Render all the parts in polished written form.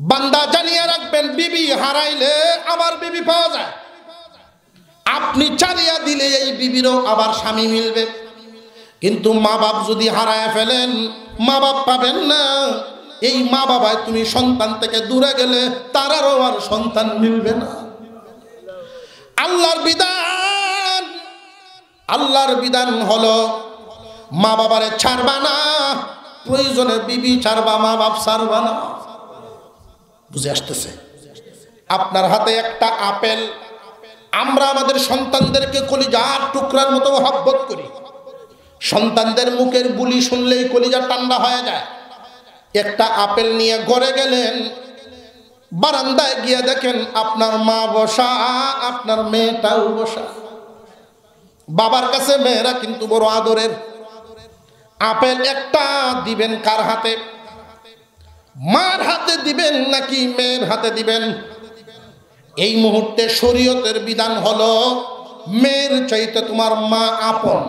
বান্দা জানিয়ে রাখবেন, বিবি হারাইলে আবার বিবি পাওয়া যায়। আপনি চালিয়া দিলে এই বিবিরও আবার স্বামী মিলবে। কিন্তু মা বাপ যদি হারায় ফেলেন, মা বাপ পাবেন না। এই মা বাবায় তুমি সন্তান থেকে দূরে গেলে তারারও আর সন্তান মিলবে না। আল্লাহর বিধান হলো মা বাবারে ছাড়বা না, প্রয়োজনে বিবি ছাড়বা, মা বাপ ছাড়বা না। বুঝে আসতেছে? আপনার হাতে একটা আপেল, আমরা আমাদের সন্তানদেরকে কলিজার টুকরার মতো মহব্বত করি। সন্তানদের মুখের বুলি শুনলেই কলিজা ঠান্ডা হয়ে যায়। একটা আপেল নিয়ে ঘরে গেলেন, বারান্দায় গিয়ে দেখেন আপনার মা বসা, আপনার মেয়েটাও বসা। বাবার কাছে মেয়েরা কিন্তু বড় আদরের। আপেল একটা দিবেন কার হাতে? মার হাতে দিবেন নাকি মেয়ের হাতে দিবেন? এই মুহূর্তে শরীয়তের বিধান হলো মেয়ের চাইতে তোমার মা আপন।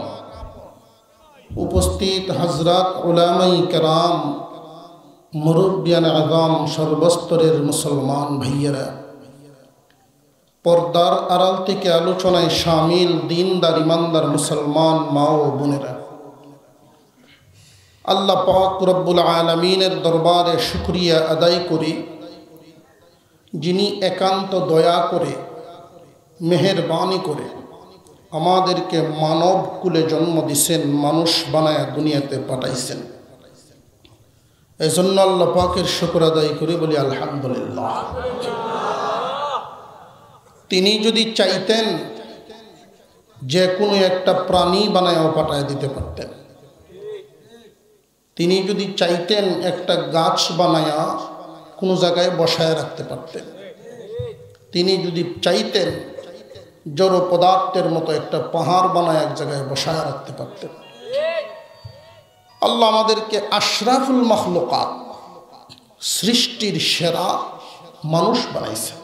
উপস্থিত হযরত উলামায়ে কেরাম, মুরব্বিয়ান আযম, সর্বস্তরের মুসলমান ভাইয়েরা, পর্দার আড়াল থেকে আলোচনায় শামিল দিনদার ইমানদার মুসলমান মা ও বোনেরা, আল্লাহ পাক রব্বুল আলামিনের দরবারে শুকরিয়া আদায় করি, যিনি একান্ত দয়া করে মেহেরবানি করে আমাদেরকে মানব কুলে জন্ম দিয়েছেন, মানুষ বানায় দুনিয়াতে পাঠাইছেন। এই জন্য আল্লাহ পাকের শুকর আদায় করি, বলি আলহামদুলিল্লাহ। তিনি যদি চাইতেন যে কোনো একটা প্রাণী বানায়ও পাঠায় দিতে পারতেন। তিনি যদি চাইতেন একটা গাছ বানায়া কোনো জায়গায় বসায় রাখতে পারতেন। তিনি যদি চাইতেন জড় পদার্থের মতো একটা পাহাড় বানায় এক জায়গায় বসায় রাখতে পারতেন। আল্লাহ আমাদেরকে আশরাফুল মাখলুকাত, সৃষ্টির সেরা মানুষ বানাইছে।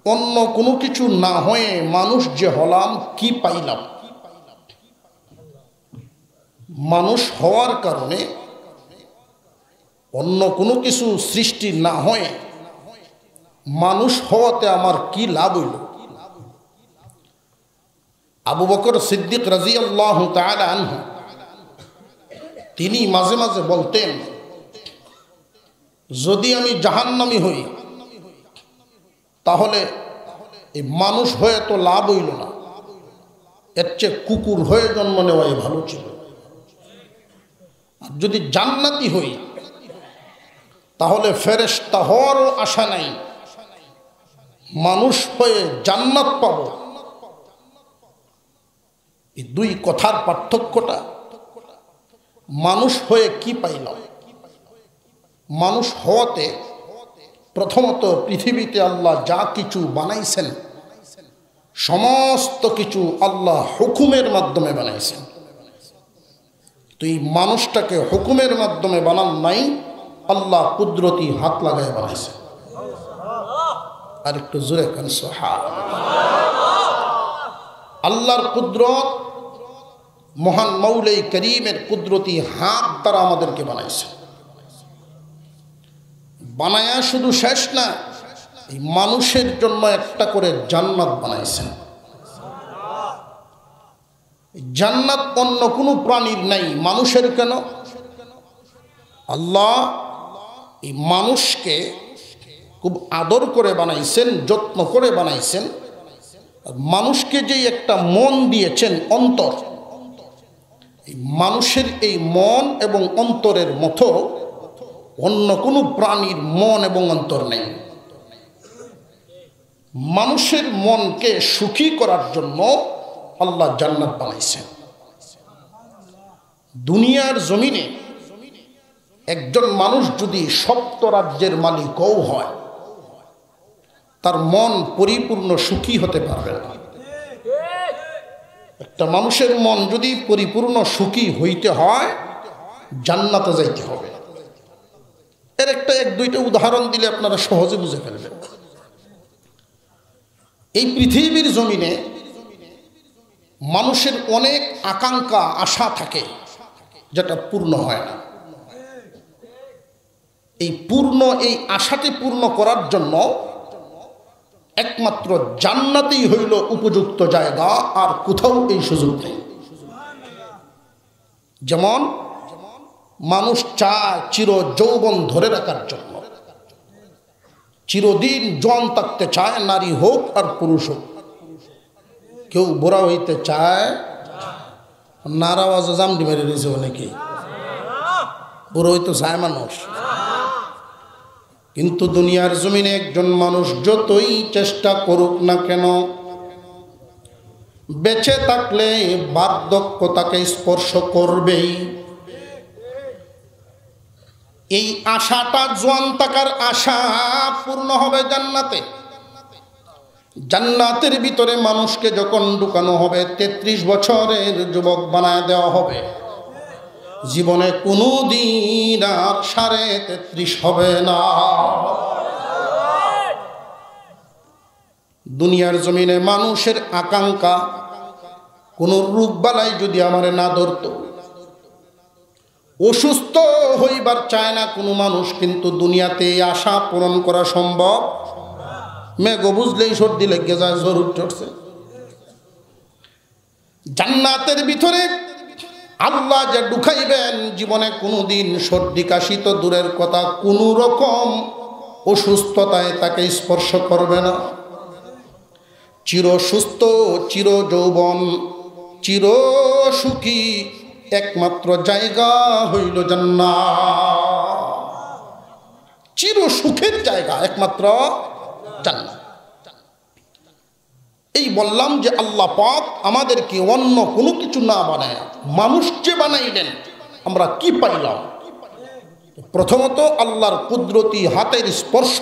অন্য কোনো কিছু না হয়ে মানুষ যে হলাম, কি পাইলাম? মানুষ হওয়ার কারণে অন্য কোনো কিছু সৃষ্টি না হয়ে মানুষ হওয়াতে আমার কি লাভ হইল? আবু বকর সিদ্দিক রাদিয়াল্লাহু তাআলা আনহু তিনি মাঝে মাঝে বলতেন, যদি আমি জাহান্নামী হই তাহলে এই মানুষ হয়ে তো লাভ হইল না, এর চেয়ে কুকুর হয়ে জন্ম নেওয়াই ভালো ছিল। আর যদি জান্নাতি হই তাহলে ফেরেশতা হওয়ারও আশা নাই, মানুষ হয়ে জান্নাত পাব। এই দুই কথার পার্থক্যটা, মানুষ হয়ে কি পাইলাম? মানুষ হওয়াতে প্রথমত পৃথিবীতে আল্লাহ যা কিছু বানাইছেন সমস্ত কিছু আল্লাহ হুকুমের মাধ্যমে বানাইছেন। তো এই মানুষটাকে হুকুমের মাধ্যমে বানান নাই, আল্লাহ কুদরতি হাত লাগায় বানাইছেন। আর একটু জোরে কান সুবহানাল্লাহ। আল্লাহর কুদরত, মহান মৌলাই করিমের কুদরতি হাত দ্বারা আমাদেরকে বানাইছে। বানায়া শুধু শেষ না, এই মানুষের জন্য একটা করে জান্নাত বানাইছেন। জান্নাত অন্য কোনো প্রাণীর নাই, মানুষের কেন? আল্লাহ এই মানুষকে খুব আদর করে বানাইছেন, যত্ন করে বানাইছেন। মানুষকে যে একটা মন দিয়েছেন, অন্তর, এই মানুষের এই মন এবং অন্তরের মতো অন্য কোনো প্রাণীর মন এবং অন্তর নেই। মানুষের মনকে সুখী করার জন্য আল্লাহ জান্নাত বানাইছেন। দুনিয়ার জমিনে একজন মানুষ যদি সপ্ত রাজ্যের মালিকও হয়, তার মন পরিপূর্ণ সুখী হতে পারবে না। একটা মানুষের মন যদি পরিপূর্ণ সুখী হইতে হয়, জান্নাতে যাইতে হবে। এর একটা এক দুইটা উদাহরণ দিলে আপনারা সহজে বুঝে ফেলবেন। এই পৃথিবীর জমিনে মানুষের অনেক আকাঙ্ক্ষা, আশা থাকে, যেটা পূর্ণ হয় না। এই আশাটি পূর্ণ করার জন্য একমাত্র জান্নাতেই হইল উপযুক্ত জায়গা, আর কোথাও এই সুযোগ নেই। যেমন মানুষ চায় চির যৌবন ধরে রাখার জন্য, চিরদিন জন থাকতে চায়, নারী হোক আর পুরুষ হোক। কেউ বুড়া হইতে চায়, নারাওয়াজ জামডি মেরে দিয়েছে অনেকে, বুড়ো হইতে চায় মানুষ। কিন্তু দুনিয়ার জমিনে একজন মানুষ যতই চেষ্টা করুক না কেন, বেঁচে থাকলে বার্ধক্য তাকে স্পর্শ করবেই। এই আশাটা জোয়ান থাকার আশা পূর্ণ হবে জান্নাতে। জান্নাতের ভিতরে মানুষকে যখন ঢুকানো হবে, 33 বছরের যুবক বানায় দেওয়া হবে। জীবনে কোনো দিন আর 33.5 হবে না। দুনিয়ার জমিনে মানুষের আকাঙ্ক্ষা, কোন রোগ বালাই যদি আমারে না ধরত, অসুস্থ হইবার চায় না কোনো মানুষ, কিন্তু দুনিয়াতে আশা পূরণ করা সম্ভব। মেঘ বুঝলেই সর্দি লেগে যায়, জ্বর উঠছে। জান্নাতের ভিতরে আল্লাহ যে ঢুকাইবেন, জীবনে কোনোদিন সর্দি কাশি তো দূরের কথা, কোনো রকম অসুস্থতায় তাকে স্পর্শ করবে না। চির সুস্থ, চির যৌবন, চির সুখী একমাত্র জায়গা হইল জান্নাত। চির সুখের জায়গা একমাত্র জান্নাত। এই বললাম যে আল্লাহ পাক আমাদেরকে অন্য কোনো কিছু না বানায় মানুষ যে বানাইলেন, আমরা কি পাইলাম? প্রথমত আল্লাহর কুদরতি হাতের স্পর্শ,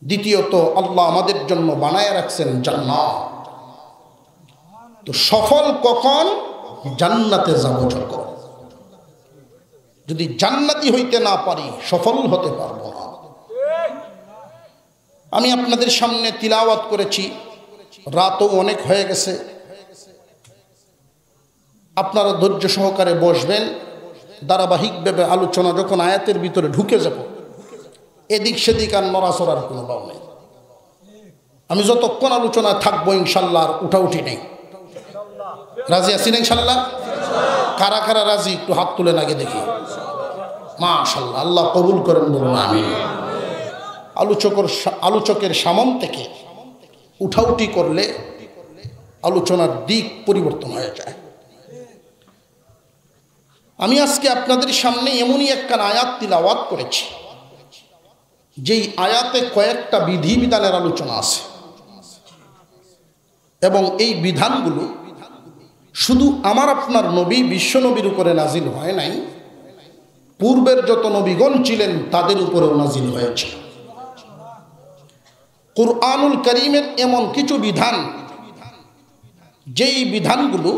দ্বিতীয়ত আল্লাহ আমাদের জন্য বানায় রাখছেন জান্নাত। তো সফল কখন? জান্নাতে যাব যখন। যদি জান্নাতি হইতে না পারি, সফল হতে পারবো না। আমি আপনাদের সামনে তিলাওয়াত করেছি, রাতও অনেক হয়ে গেছে। আপনারা ধৈর্য সহকারে বসবেন। ধারাবাহিকভাবে আলোচনা যখন আয়াতের ভিতরে ঢুকে যাব, এদিক সেদিক আর নড়াচড়ার কোনো ভাব নেই। আমি যতক্ষণ আলোচনায় থাকবো ইনশাল্লাহ আর উঠাউঠি নেই। রাজি আছি না ইনশাল্লাহ? কারা কারা রাজি একটু হাত তুলে আগে দেখি। মাশাআল্লাহ, আল্লাহ কবুল করেন, বলুন আমিন। আলোচকের সামন থেকে উঠাউঠি করলে আলোচনার দিক পরিবর্তন হয়ে যায়। আমি আজকে আপনাদের সামনে এমনই একটা আয়াত তিলাওয়াত করেছি, যেই আয়াতে কয়েকটা বিধিবিধানের আলোচনা আছে, এবং এই বিধানগুলো শুধু আমার আপনার নবী বিশ্ব নবীর উপরে নাজিল হয় নাই, পূর্বের যত নবীগণ ছিলেন তাদের উপরেও নাজিল হয়েছে। কুরআনুল কারীমের এমন কিছু বিধান, যেই বিধানগুলো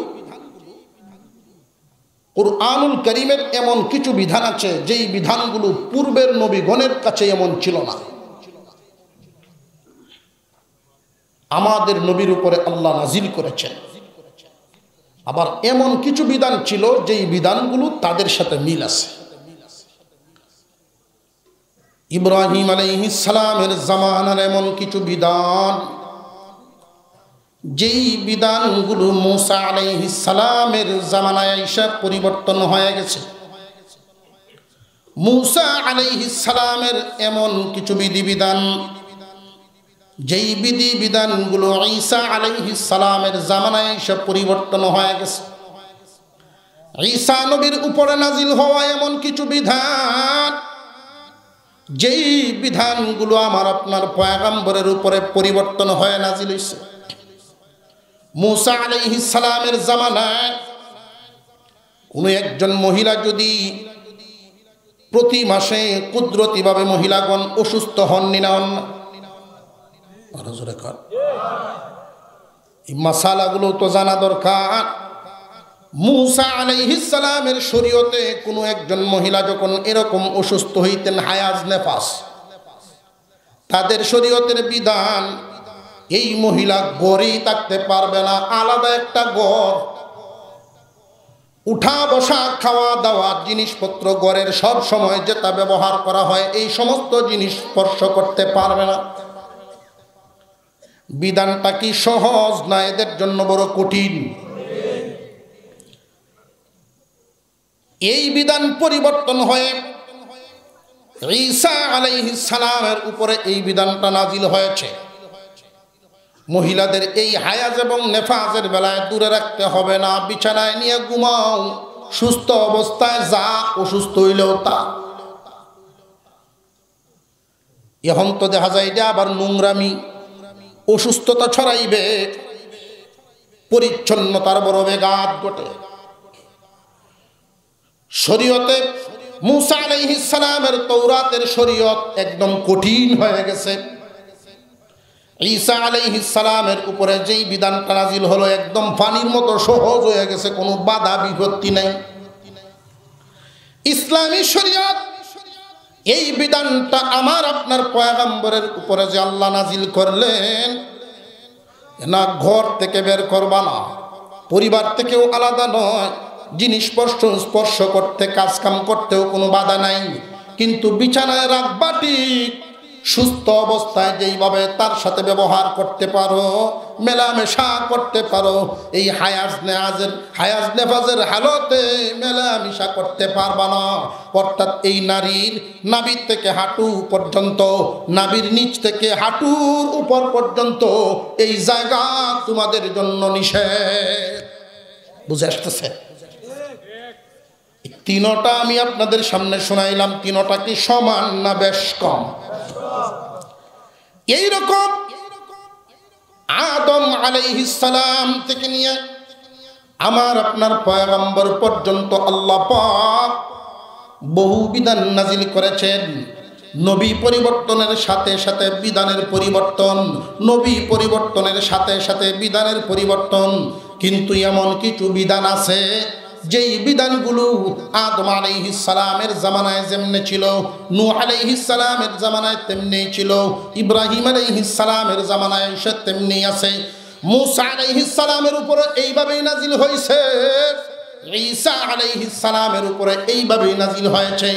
কুরআনুল কারীমের এমন কিছু বিধান আছে, যেই বিধানগুলো পূর্বের নবীগণের কাছে এমন ছিল না। আমাদের নবীর উপরে আল্লাহ নাজিল করেছেন। আবার এমন কিছু বিধান ছিল, যেই বিধানগুলো তাদের সাথে মিল আছে। ইব্রাহিম আলাইহিস সালামের জামানার এমন কিছু বিধান, যেই বিধানগুলো মুসা আলাইহিস সালামের জামানায় এসে পরিবর্তন হয়ে গেছে। মুসা আলাইহিস সালামের এমন কিছু বিধিবিধান, যেই বিধিবিধানগুলো ঈসা আলাইহিস সালামের জামানায় এসে পরিবর্তন হয়ে গেছে। ঈসা নবীর উপরে নাজিল হওয়া এমন কিছু বিধান, যেই বিধানগুলো আমার আপনার পয়গম্বরের উপরে পরিবর্তন হয়ে নাজিল হয়েছে। মুসা আলাইহিস সালামের জামানায় কোনো একজন মহিলা যদি প্রতি মাসে কুদরতিভাবে মহিলাগণ অসুস্থ হননি না হন, এই মাসালাগুলো তো জানা দরকার। মুসা আলাইহিস সালামের শরীয়তে কোনো একজন মহিলা যখন এরকম অসুস্থ হইতেন, হায়াজ নেফাস, তাদের শরীয়তের বিধান, এই মহিলা গড়েই থাকতে পারবে না, আলাদা একটা গড়, উঠা বসা খাওয়া দাওয়া জিনিসপত্র ঘরের সব সময় যেটা ব্যবহার করা হয় এই সমস্ত জিনিস স্পর্শ করতে পারবে না। বিধানটা কি সহজ না এদের জন্য বড় কঠিন? এই বিধান পরিবর্তন হয়ে ঈসা আলাইহিস সালামের উপরে এই বিধানটা নাজিল হয়েছে। মহিলাদের এই হায়াজ এবং নেফাজের বেলায় দূরে রাখতে হবে না, বিছানায় নিয়ে ঘুমাও, সুস্থ অবস্থায় যা, অসুস্থ হইলেও তা। এখন তো দেখা যায় এটা আবার নোংরামি, অসুস্থতা ছড়াইবে, পরিচ্ছন্নতার বড় ব্যাঘাত ঘটে। শরীয়তে মুসা আলাইহিস সালামের তৌরাতের শরীয়ত একদম কঠিন হয়ে গেছে। ঈসা আলাইহিস সালামের উপরে যেই বিধানটা নাজিল হলো একদম পানির মতো সহজ হয়ে গেছে, কোনো বাধা বিপত্তি নাই। ইসলামী শরীয়ত এই বিধানটা আমার আপনার পয়গম্বরের উপরে যে আল্লাহ নাজিল করলেন, না ঘর থেকে বের করবা না, পরিবার থেকেও আলাদা নয়, জিনিস স্পর্শ করতে কাজ কাম করতেও কোনো বাধা নাই, কিন্তু বিছানায় রাখবা ঠিক, সুস্থ অবস্থায় যেইভাবে তার সাথে ব্যবহার করতে পারো, মেলামেশা করতে পারো, এই হায়াজ নেফাজের হালতে মেলামেশা করতে পারবা না। অর্থাৎ এই নারীর নাভির থেকে হাঁটু পর্যন্ত, নাভির নিচ থেকে হাঁটুর উপর পর্যন্ত এই জায়গা তোমাদের জন্য নিষেধ। বুঝে আসতেছে? তিনটা আমি আপনাদের সামনে শোনাইলাম, তিনটা কি সমান না বেশ কম? এইরকম আদম আলাইহিস সালাম থেকে নিয়ে আমার আপনার পয়গম্বর পর্যন্ত আল্লাহ পাক বহু বিধান নাজিল করেছেন। নবী পরিবর্তনের সাথে সাথে বিধানের পরিবর্তন, নবী পরিবর্তনের সাথে সাথে বিধানের পরিবর্তন। কিন্তু এমন কিছু বিধান আছে যেই বিধানগুলো আদম আলাইহিস সালামের জামানায় যেমনি ছিল, নূহ আলাইহিস সালামের জামানায় তেমনি ছিল, ইব্রাহিম আলাইহিস সালামের জামানায় সে তেমনি আছে, মুসা আলাইহিস সালামের উপরে এইভাবেই নাজিল হয়েছে, ঈসা আলাইহিস সালামের উপরে এইভাবেই নাজিল হয়েছে,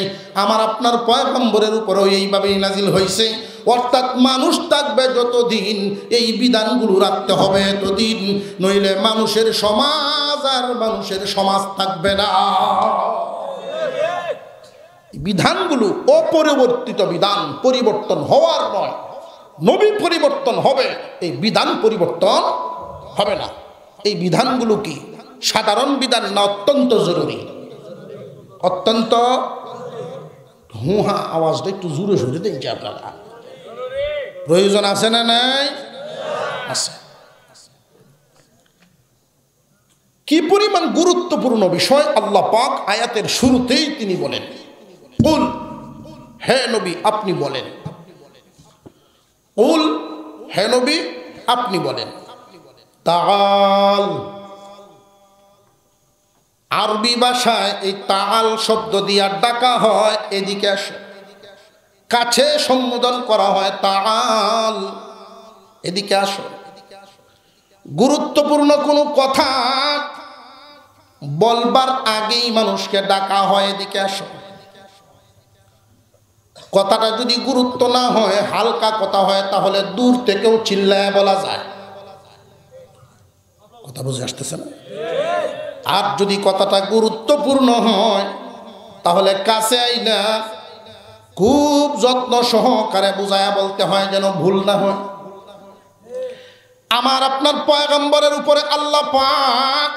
আমার আপনার পয়গম্বরের উপরেও এইভাবেই নাজিল হয়েছে। অর্থাৎ মানুষ থাকবে যতদিন এই বিধানগুলো রাখতে হবে ততদিন, নইলে মানুষের সমাজ আর মানুষের সমাজ থাকবে না। বিধানগুলো অপরিবর্তিত বিধান, পরিবর্তন হওয়ার নয়। নবী পরিবর্তন হবে, এই বিধান পরিবর্তন হবে না। এই বিধানগুলো কি সাধারণ বিধান না অত্যন্ত জরুরি? অত্যন্ত। হুহা আওয়াজটা একটু জোরে সরে দিন আপনারা, প্রয়োজন আছে না নাই? আছে। কি পরিমাণ গুরুত্বপূর্ণ বিষয় আল্লাহ পাক আয়াতের শুরুতেই তিনি বলেন, কুল, হে নবী আপনি বলেন, কুল, হে নবী আপনি বলেন। তাআল, আরবি ভাষায় এই তাআল শব্দ দিয়া ডাকা হয়, এদিকে আসো, কাছে সম্বোধন করা হয়, তাআল, এদিকে আসো। গুরুত্বপূর্ণ কোনো কথা বলবার আগেই মানুষকে ডাকা হয়, এদিকে আসো। কথাটা যদি গুরুত্ব না হয়, হালকা কথা হয়, তাহলে দূর থেকেও চিল্লায় বলা যায়। কথা বুঝে আসতেছে না? আর যদি কথাটা গুরুত্বপূর্ণ হয় তাহলে কাছে আইনা খুব যত্ন সহকারে বুঝায়া বলতে হয়, যেন ভুল না হয়। আমার আপনার পয়গম্বরের উপরে আল্লাহ পাক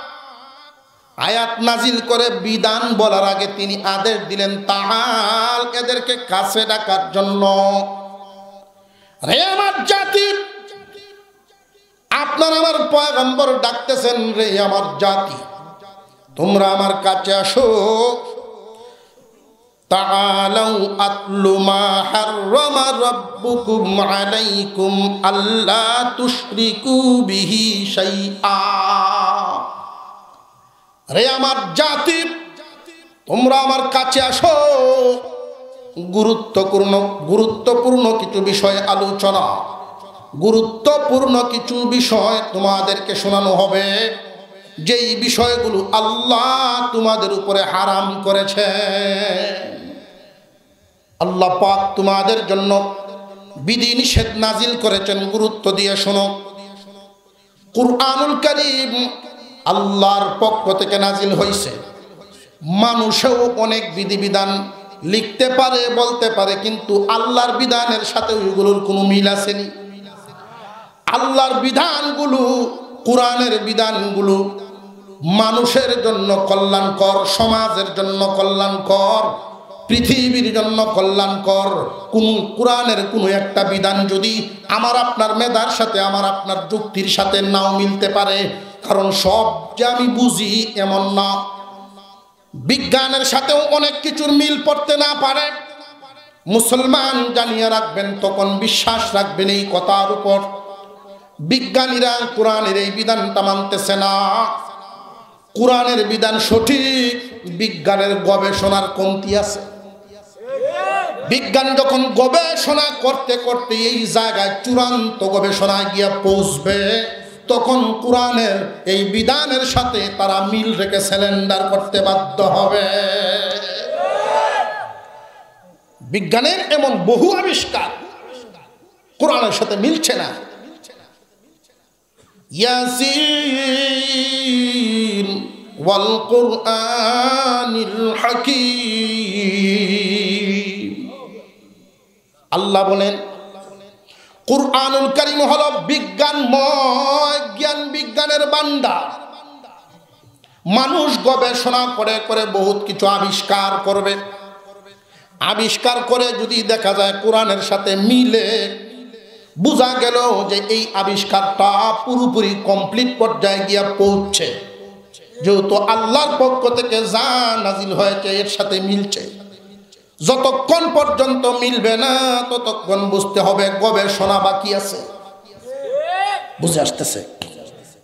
আয়াত নাজিল করে বিধান বলার আগে তিনি আদেশ দিলেন, তাআল, এদেরকে কাছে ডাকার জন্য। রে আমার জাতি, আপনার আমার পয়গম্বর ডাকতেছেন, রে আমার জাতি তোমরা আমার কাছে আসো। তাআলাউ আতলু মা হাররামা রাব্বুকুম আলাইকুম আল্লা তুশরিকু বিহি শাইআ। রে আমার জাতি তোমরা আমার কাছে আসো, গুরুত্বপূর্ণ কিছু বিষয় আলোচনা, গুরুত্বপূর্ণ কিছু বিষয় তোমাদেরকে শোনানো হবে। যেই বিষয়গুলো আল্লাহ তোমাদের উপরে হারাম করেছে। আল্লাহ পাক তোমাদের জন্য বিধি নিষেধ নাজিল করেছেন। গুরুত্ব দিয়ে শোনো, কুরআনুল কারীম আল্লাহর পক্ষ থেকে নাজিল হয়েছে। মানুষও অনেক বিধিবিধান লিখতে পারে, বলতে পারে, কিন্তু আল্লাহর বিধানের সাথে ওইগুলোর কোনো মিল আসেনি। আল্লাহর বিধানগুলো, কোরআনের বিধানগুলো মানুষের জন্য কল্যাণকর, সমাজের জন্য কল্যাণকর, পৃথিবীর জন্য কল্যাণকর। কোন কোরআনের কোনো একটা বিধান যদি আমার আপনার মেধার সাথে, আমার আপনার যুক্তির সাথে নাও মিলতে পারে, কারণ সব যে আমি বুঝি এমন না। বিজ্ঞানের সাথেও অনেক কিছুর মিল পড়তে না পারে। মুসলমান জানিয়ে রাখবেন, তখন বিশ্বাস রাখবেন এই কথার উপর। বিজ্ঞানীরা কোরআনের এই বিধানটা মানতেছে না। কোরআনের বিধান সঠিক, বিজ্ঞানের গবেষণার কমতি আছে। বিজ্ঞান যখন গবেষণা করতে করতে এই জায়গায় চূড়ান্ত গবেষণায় গিয়ে পৌঁছবে, তখন কোরআনের এই বিধানের সাথে তারা মিল রেখে সিলিন্ডার করতে বাধ্য হবে। বিজ্ঞানের এমন বহু আবিষ্কার কোরআনের সাথে মিলছে না। ইয়াসিন ওয়াল কুরআনিল হাকীম, আল্লাহ বলেন কুরআনুল কারীম হলো বিজ্ঞানময়, জ্ঞান বিজ্ঞানের ভান্ডার। মানুষ গবেষণা করে করে বহুত কিছু আবিষ্কার করবে। আবিষ্কার করে যদি দেখা যায় কোরআনের সাথে মিলে, বোঝা গেল যে এই আবিষ্কারটা পুরোপুরি কমপ্লিট পর্যায়ে গিয়া পৌঁছছে, যেহেতু আল্লাহর পক্ষ থেকে যা নাজিল হয়েছে এর সাথে মিলছে। যতক্ষণ পর্যন্ত মিলবে না, ততক্ষণ বুঝতে হবে গবেষণা বাকি আছে। বুঝে আসতেছে?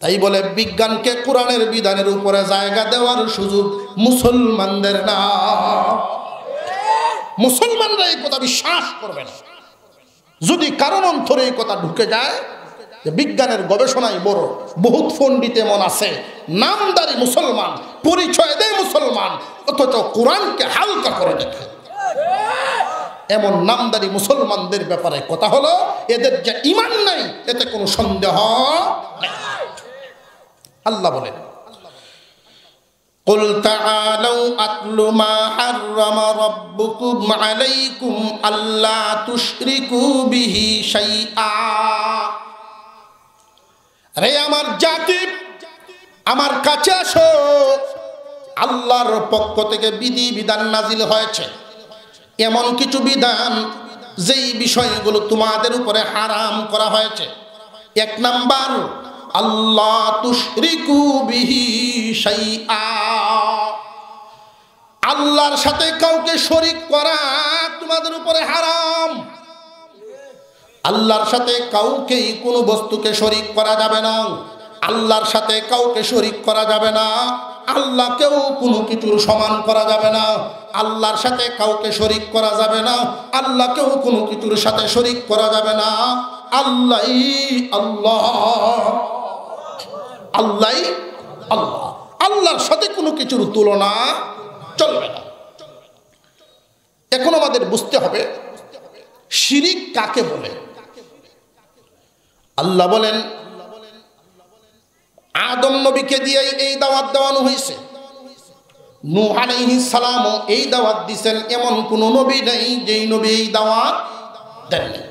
তাই বলে বিজ্ঞানকে কোরআনের বিধানের উপরে জায়গা দেওয়ার সুযোগ মুসলমানদের না। মুসলমানরা এই কথা বিশ্বাস করবে না। যদি কারণ অন্তরে এই কথা ঢুকে যায় যে বিজ্ঞানের গবেষণায় বড়, বহুত পণ্ডিত এমন আছে নামদারি মুসলমান, পরিচয় দেয় মুসলমান, অথচ কোরআনকে হালকা করে দেখে। এমন নামদারি মুসলমানদের ব্যাপারে কথা হলো, এদের যে ঈমান নাই এতে কোনো সন্দেহ নেই। আল্লাহ বলেন, قل تعالوا أتل ما حرم ربكم عليكم ألا تشركوا به شيئا। রে আমার জাতি, আমার কাছে আসো। আল্লাহর পক্ষ থেকে বিধি বিধান নাজিল হয়েছে, এমন কিছু বিধান যেই বিষয়গুলো তোমাদের উপরে হারাম করা হয়েছে। এক নাম্বার, আল্লাহ তুশরিকু বিহি শাইআ, আল্লাহর সাথে কাউকে শরীক করা তোমাদের উপরে হারাম। আল্লাহর সাথে কাউকেই কোনো বস্তুকে শরীক করা যাবে না। আল্লাহর সাথে কাউকে শরীক করা যাবে না। আল্লাহকেও কোনো কিছুর সমান করা যাবে না। আল্লাহর সাথে কাউকে শরীক করা যাবে না। আল্লাহকেও কোনো কিছুর সাথে শরীক করা যাবে না। আল্লাহই আল্লাহ, আল্লাহই আল্লাহ। আল্লাহর সাথে কোনো কিছুর তুলনা চলবে না। এখন আমাদের বুঝতে হবে শিরিক কাকে বলে। আল্লাহ বলেন, আদম নবীকে দিয়ে এই দাওয়াত দেওয়ানো হয়েছে। নূহ আলাইহিস সালামও এই দাওয়াত দিয়েছেন। এমন কোন নবী নেই যেই নবী এই দাওয়াত দেননি।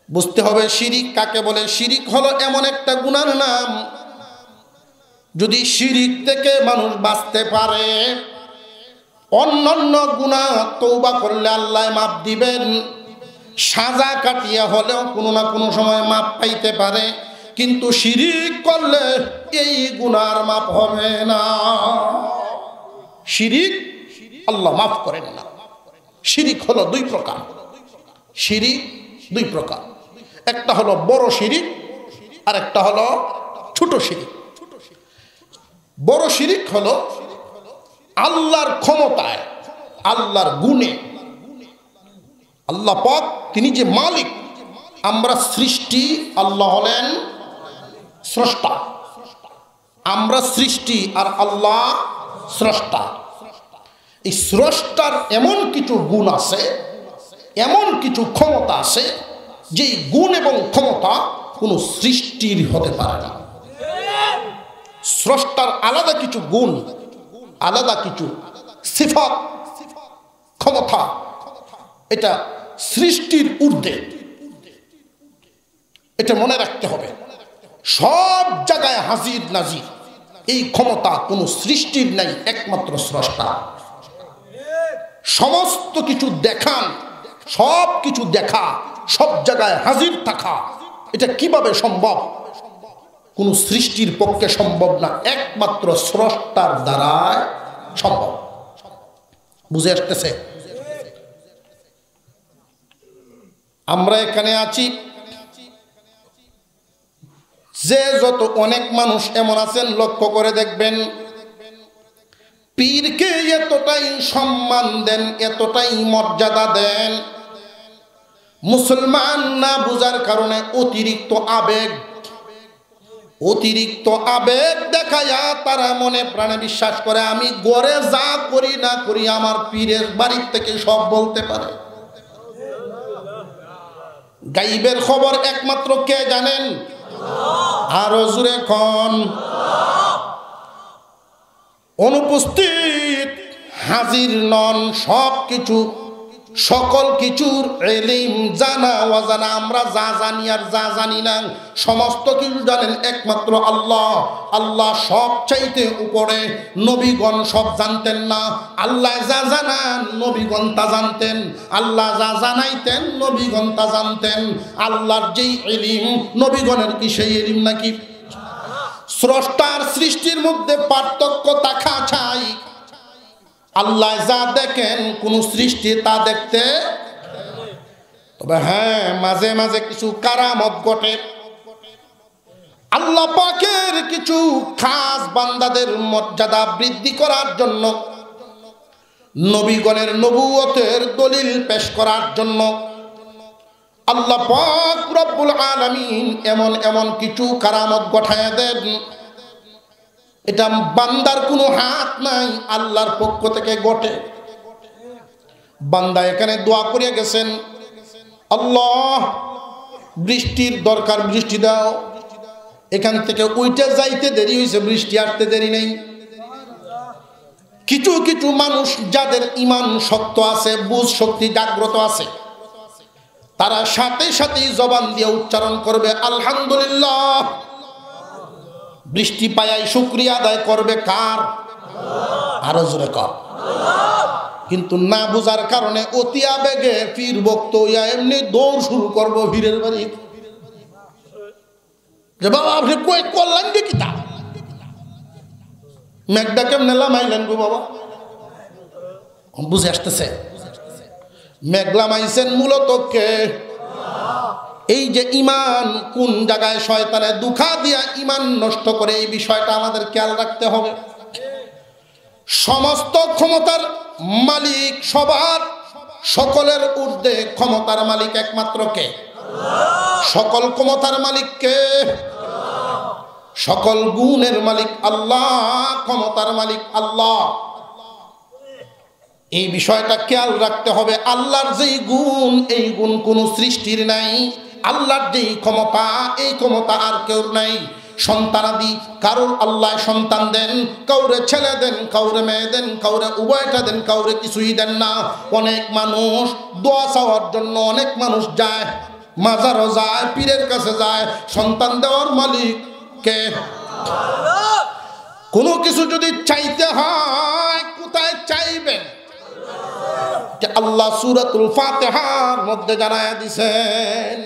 বুঝতে হবে শিরিক কাকে বলে। শিরিক হলো এমন একটা গুনার নাম, যদি শিরিক থেকে মানুষ বাঁচতে পারে, অন্যান্য গুনাহ তওবা করলে আল্লাহ মাফ দিবেন। সাজা কাটিয়ে হলেও কোনো না কোনো সময় মাফ পাইতে পারে, কিন্তু শিরিক করলে এই গুনার মাফ হবে না। শিরিক আল্লাহ মাফ করেন না। শিরিক হলো দুই প্রকার। শিরিক দুই প্রকার, একটা হলো বড় শিরিক আর একটা হলো ছোট শিরিক। বড় শিরিক হলো আল্লাহর ক্ষমতায়, আল্লাহর গুণে। আল্লাহ পাক তিনি যে মালিক, আমরা সৃষ্টি, আল্লাহ হলেন স্রষ্টা। আমরা সৃষ্টি আর আল্লাহ স্রষ্টা। এই স্রষ্টার এমন কিছু গুণ আছে, এমন কিছু ক্ষমতা আছে, যেই গুণ এবং ক্ষমতা কোনো সৃষ্টির হতে পারে না। স্রষ্টার আলাদা কিছু গুণ, আলাদা কিছু সিফাত, ক্ষমতা, এটা সৃষ্টির ঊর্ধ্বে। এটা মনে রাখতে হবে। সব জায়গায় হাজির নাজির এই ক্ষমতা কোনো সৃষ্টির নাই, একমাত্র স্রষ্টা। সমস্ত কিছু দেখান, সব কিছু দেখা, সব জায়গায় হাজির থাকা, এটা কিভাবে সম্ভব? কোন সৃষ্টির পক্ষে সম্ভব না, একমাত্র স্রষ্টার দ্বারা সম্ভব। বুঝে আসতেছে? আমরা এখানে আছি, যে যত অনেক মানুষ এমন আছেন, লক্ষ্য করে দেখবেন, পীরকে এতটাই সম্মান দেন, এতটাই মর্যাদা দেন, মুসলমান না বুঝার কারণে অতিরিক্ত আবেগ দেখায়া তারা মনে প্রাণে বিশ্বাস করে আমি গড়ে যা করি না করি আমার পীরের বাড়ির থেকে সব বলতে পারে। গাইবের খবর একমাত্র কে জানেন? আরো জোরে কোন? অনুপস্থিত, হাজির নন, সব কিছু, সকল কিছুর ইলম, জানা অজানা, আমরা যা জানি আর যা জানি না, সমস্ত কিছু জানেন একমাত্র আল্লাহ। আল্লাহ সব চাইতে উপরে। নবীগণ সব জানতেন না, আল্লাহ যা জানান নবীগণ তা জানতেন, আল্লাহ যা জানাইতেন নবীগণ তা জানতেন। আল্লাহর যেই ইলম, নবীগণের কি সেই ইলম নাকি? স্রষ্টার সৃষ্টির মধ্যে পার্থক্য থাকা চাই। আল্লাহ যা দেখেন কোন সৃষ্টি তা দেখতে, তবে হ্যাঁ মাঝে মাঝে কিছু কারামত ঘটে। আল্লাহ পাকের কিছু খাস বান্দাদের মর্যাদা বৃদ্ধি করার জন্য, নবীগণের নবুয়তের দলিল পেশ করার জন্য আল্লাহ পাক রব্বুল আলামিন এমন এমন কিছু কারামত ঘটায়া দেন। এটা বান্দার কোনো হাত নাই, আল্লাহর পক্ষ থেকে ঘটে। বান্দা এখানে দোয়া করিয়া গেছেন, আল্লাহ বৃষ্টির দরকার, বৃষ্টি দাও। এখান থেকে ওইটা যাইতে দেরি হয়েছে, বৃষ্টি আসতে দেরি নেই। কিছু কিছু মানুষ যাদের ঈমান শক্ত আছে, বুঝ শক্তি জাগ্রত আছে, তারা সাথে সাথেই জবান দিয়ে উচ্চারণ করবে আলহামদুলিল্লাহ। বৃষ্টি পায়াই শুকরিয়া আদায় করবে কার? আরো জোরে কর। কিন্তু না বুঝার কারণে অতি আবেগে পীর ভক্ত হইয়া এমনি দৌড় শুরু করবো পীরের বাড়ি, যে বাবা আপনি কই করলেন কি তা? মেঘটা কেমনে লামাইলেন গো বাবা? বুঝে আসতেছে? মেঘ লামাইছেন মূলত কে? এই যে ঈমান কোন জায়গায় শয়তানে দুখা দিয়া ঈমান নষ্ট করে, এই বিষয়টা আমাদের খেয়াল রাখতে হবে। সমস্ত ক্ষমতার মালিক, সবার সকলের ঊর্ধ্বে ক্ষমতার মালিক একমাত্র কে? সকল ক্ষমতার মালিক কে? সকল গুণের মালিক আল্লাহ, ক্ষমতার মালিক আল্লাহ। এই বিষয়টা খেয়াল রাখতে হবে। আল্লাহর যেই গুণ, এই গুণ কোন সৃষ্টির নাই। আল্লাহর যেই ক্ষমতা, এই ক্ষমতা আর কেউ নাই। সন্তানাদি কারোর আল্লাহ সন্তান দেন, কাউরে ছেলে দেন, কাউরে মেয়ে দেন, কাউরে উভয়টা দেন, কাউরে কিছুই দেন না। অনেক মানুষ দোয়া চাওয়ার জন্য অনেক মানুষ যায়, মাজারও যায়, পীরের কাছে যায়। সন্তান দেওয়ার মালিক কে? কোনো কিছু যদি চাইতে হয় কোথায় চাইবেন? আল্লাহ সূরাতুল ফাতিহার মধ্যে জানায়া দিয়েছেন,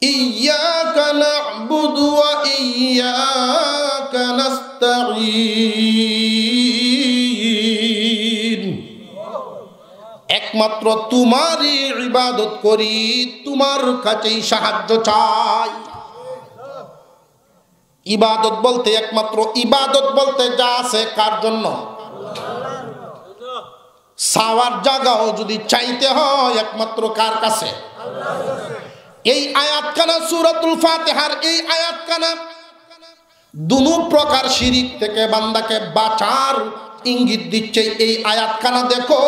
ইয়্যাকা না'বুদু ওয়া ইয়্যাকা নাস্তাঈন। একমাত্র তোমারই ইবাদত করি, তোমার কাছেই সাহায্য চাই। ইবাদত বলতে একমাত্র ইবাদত বলতে যা আছে কার জন্য? চাওয়ার জায়গাও যদি চাইতে হয় একমাত্র কার কাছে? এই আয়াতখানা সূরাতুল ফাতিহার, এই আয়াতখানা দুনো প্রকার শিরিক থেকে বান্দাকে বাঁচার ইঙ্গিত দিচ্ছে এই আয়াতখানা দেখো।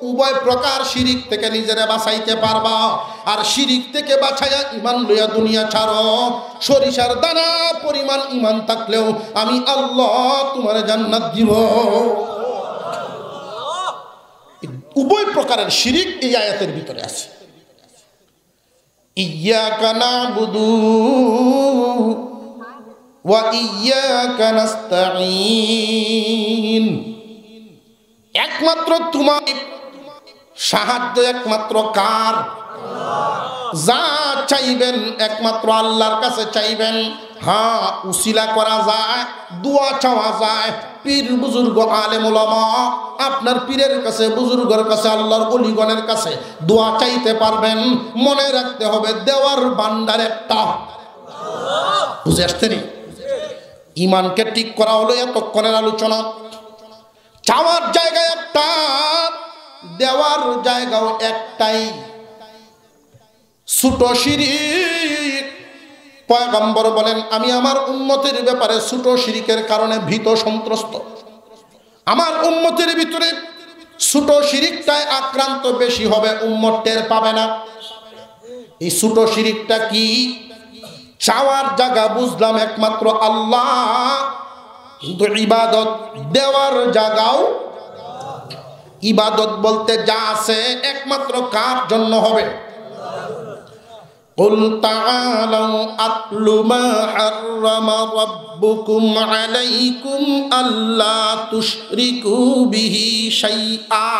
উভয় প্রকার শিরিক থেকে নিজেরা বাঁচাইতে পারবা, আর শিরিক থেকে বাঁচাইয়া ইমান লইয়া দুনিয়া ছাড়ো। সরিষার দানা পরিমাণ ইমান থাকলেও আমি আল্লাহ তোমার জান্নাত দিব। উভয় প্রকারের শিরিক এই আয়াতের ভিতরে আছে। ইয়্যাকা না'বুদু ওয়া ইয়্যাকা নাস্তাঈন, একমাত্র তোমার সাহায্য একমাত্র কার? যা চাইবেন একমাত্র আল্লাহর কাছে চাইবেন। হ্যাঁ, উসিলা করা যায়, দোয়া চাওয়া যায়, পীর বুজুর্গ আলেম ওলামা আপনার পীরের কাছে, বুজুর্গের কাছে, আল্লাহর ওলিগণের কাছে দোয়া চাইতে পারবেন। মনে রাখতে হবে দেওয়ার ভান্ডার একটা। বুঝে আসতে নি? ইমানকে ঠিক করা হলো এতক্ষণের আলোচনা। চাওয়ার জায়গায় একটা, দেওয়ার জায়গাও একটাই। ছোট শিরিক, পয়গম্বর বলেন আমি আমার উম্মতের ব্যাপারে ছোট শিরিকের কারণে ভীত সন্ত্রস্ত। আমার উম্মতের ভিতরে ছোট শিরিকটায় আক্রান্ত বেশি হবে, উম্মত টের পাবে না। এই ছোট শিরিকটা কি? চাওয়ার জায়গা বুঝলাম একমাত্র আল্লাহ, কিন্তু ইবাদত দেওয়ার জায়গাও, ইবাদত বলতে যা আছে একমাত্র কার জন্য হবে? قل تعالوا أتل ما حرم ربكم عليكم ألا تشركوا به شيئا।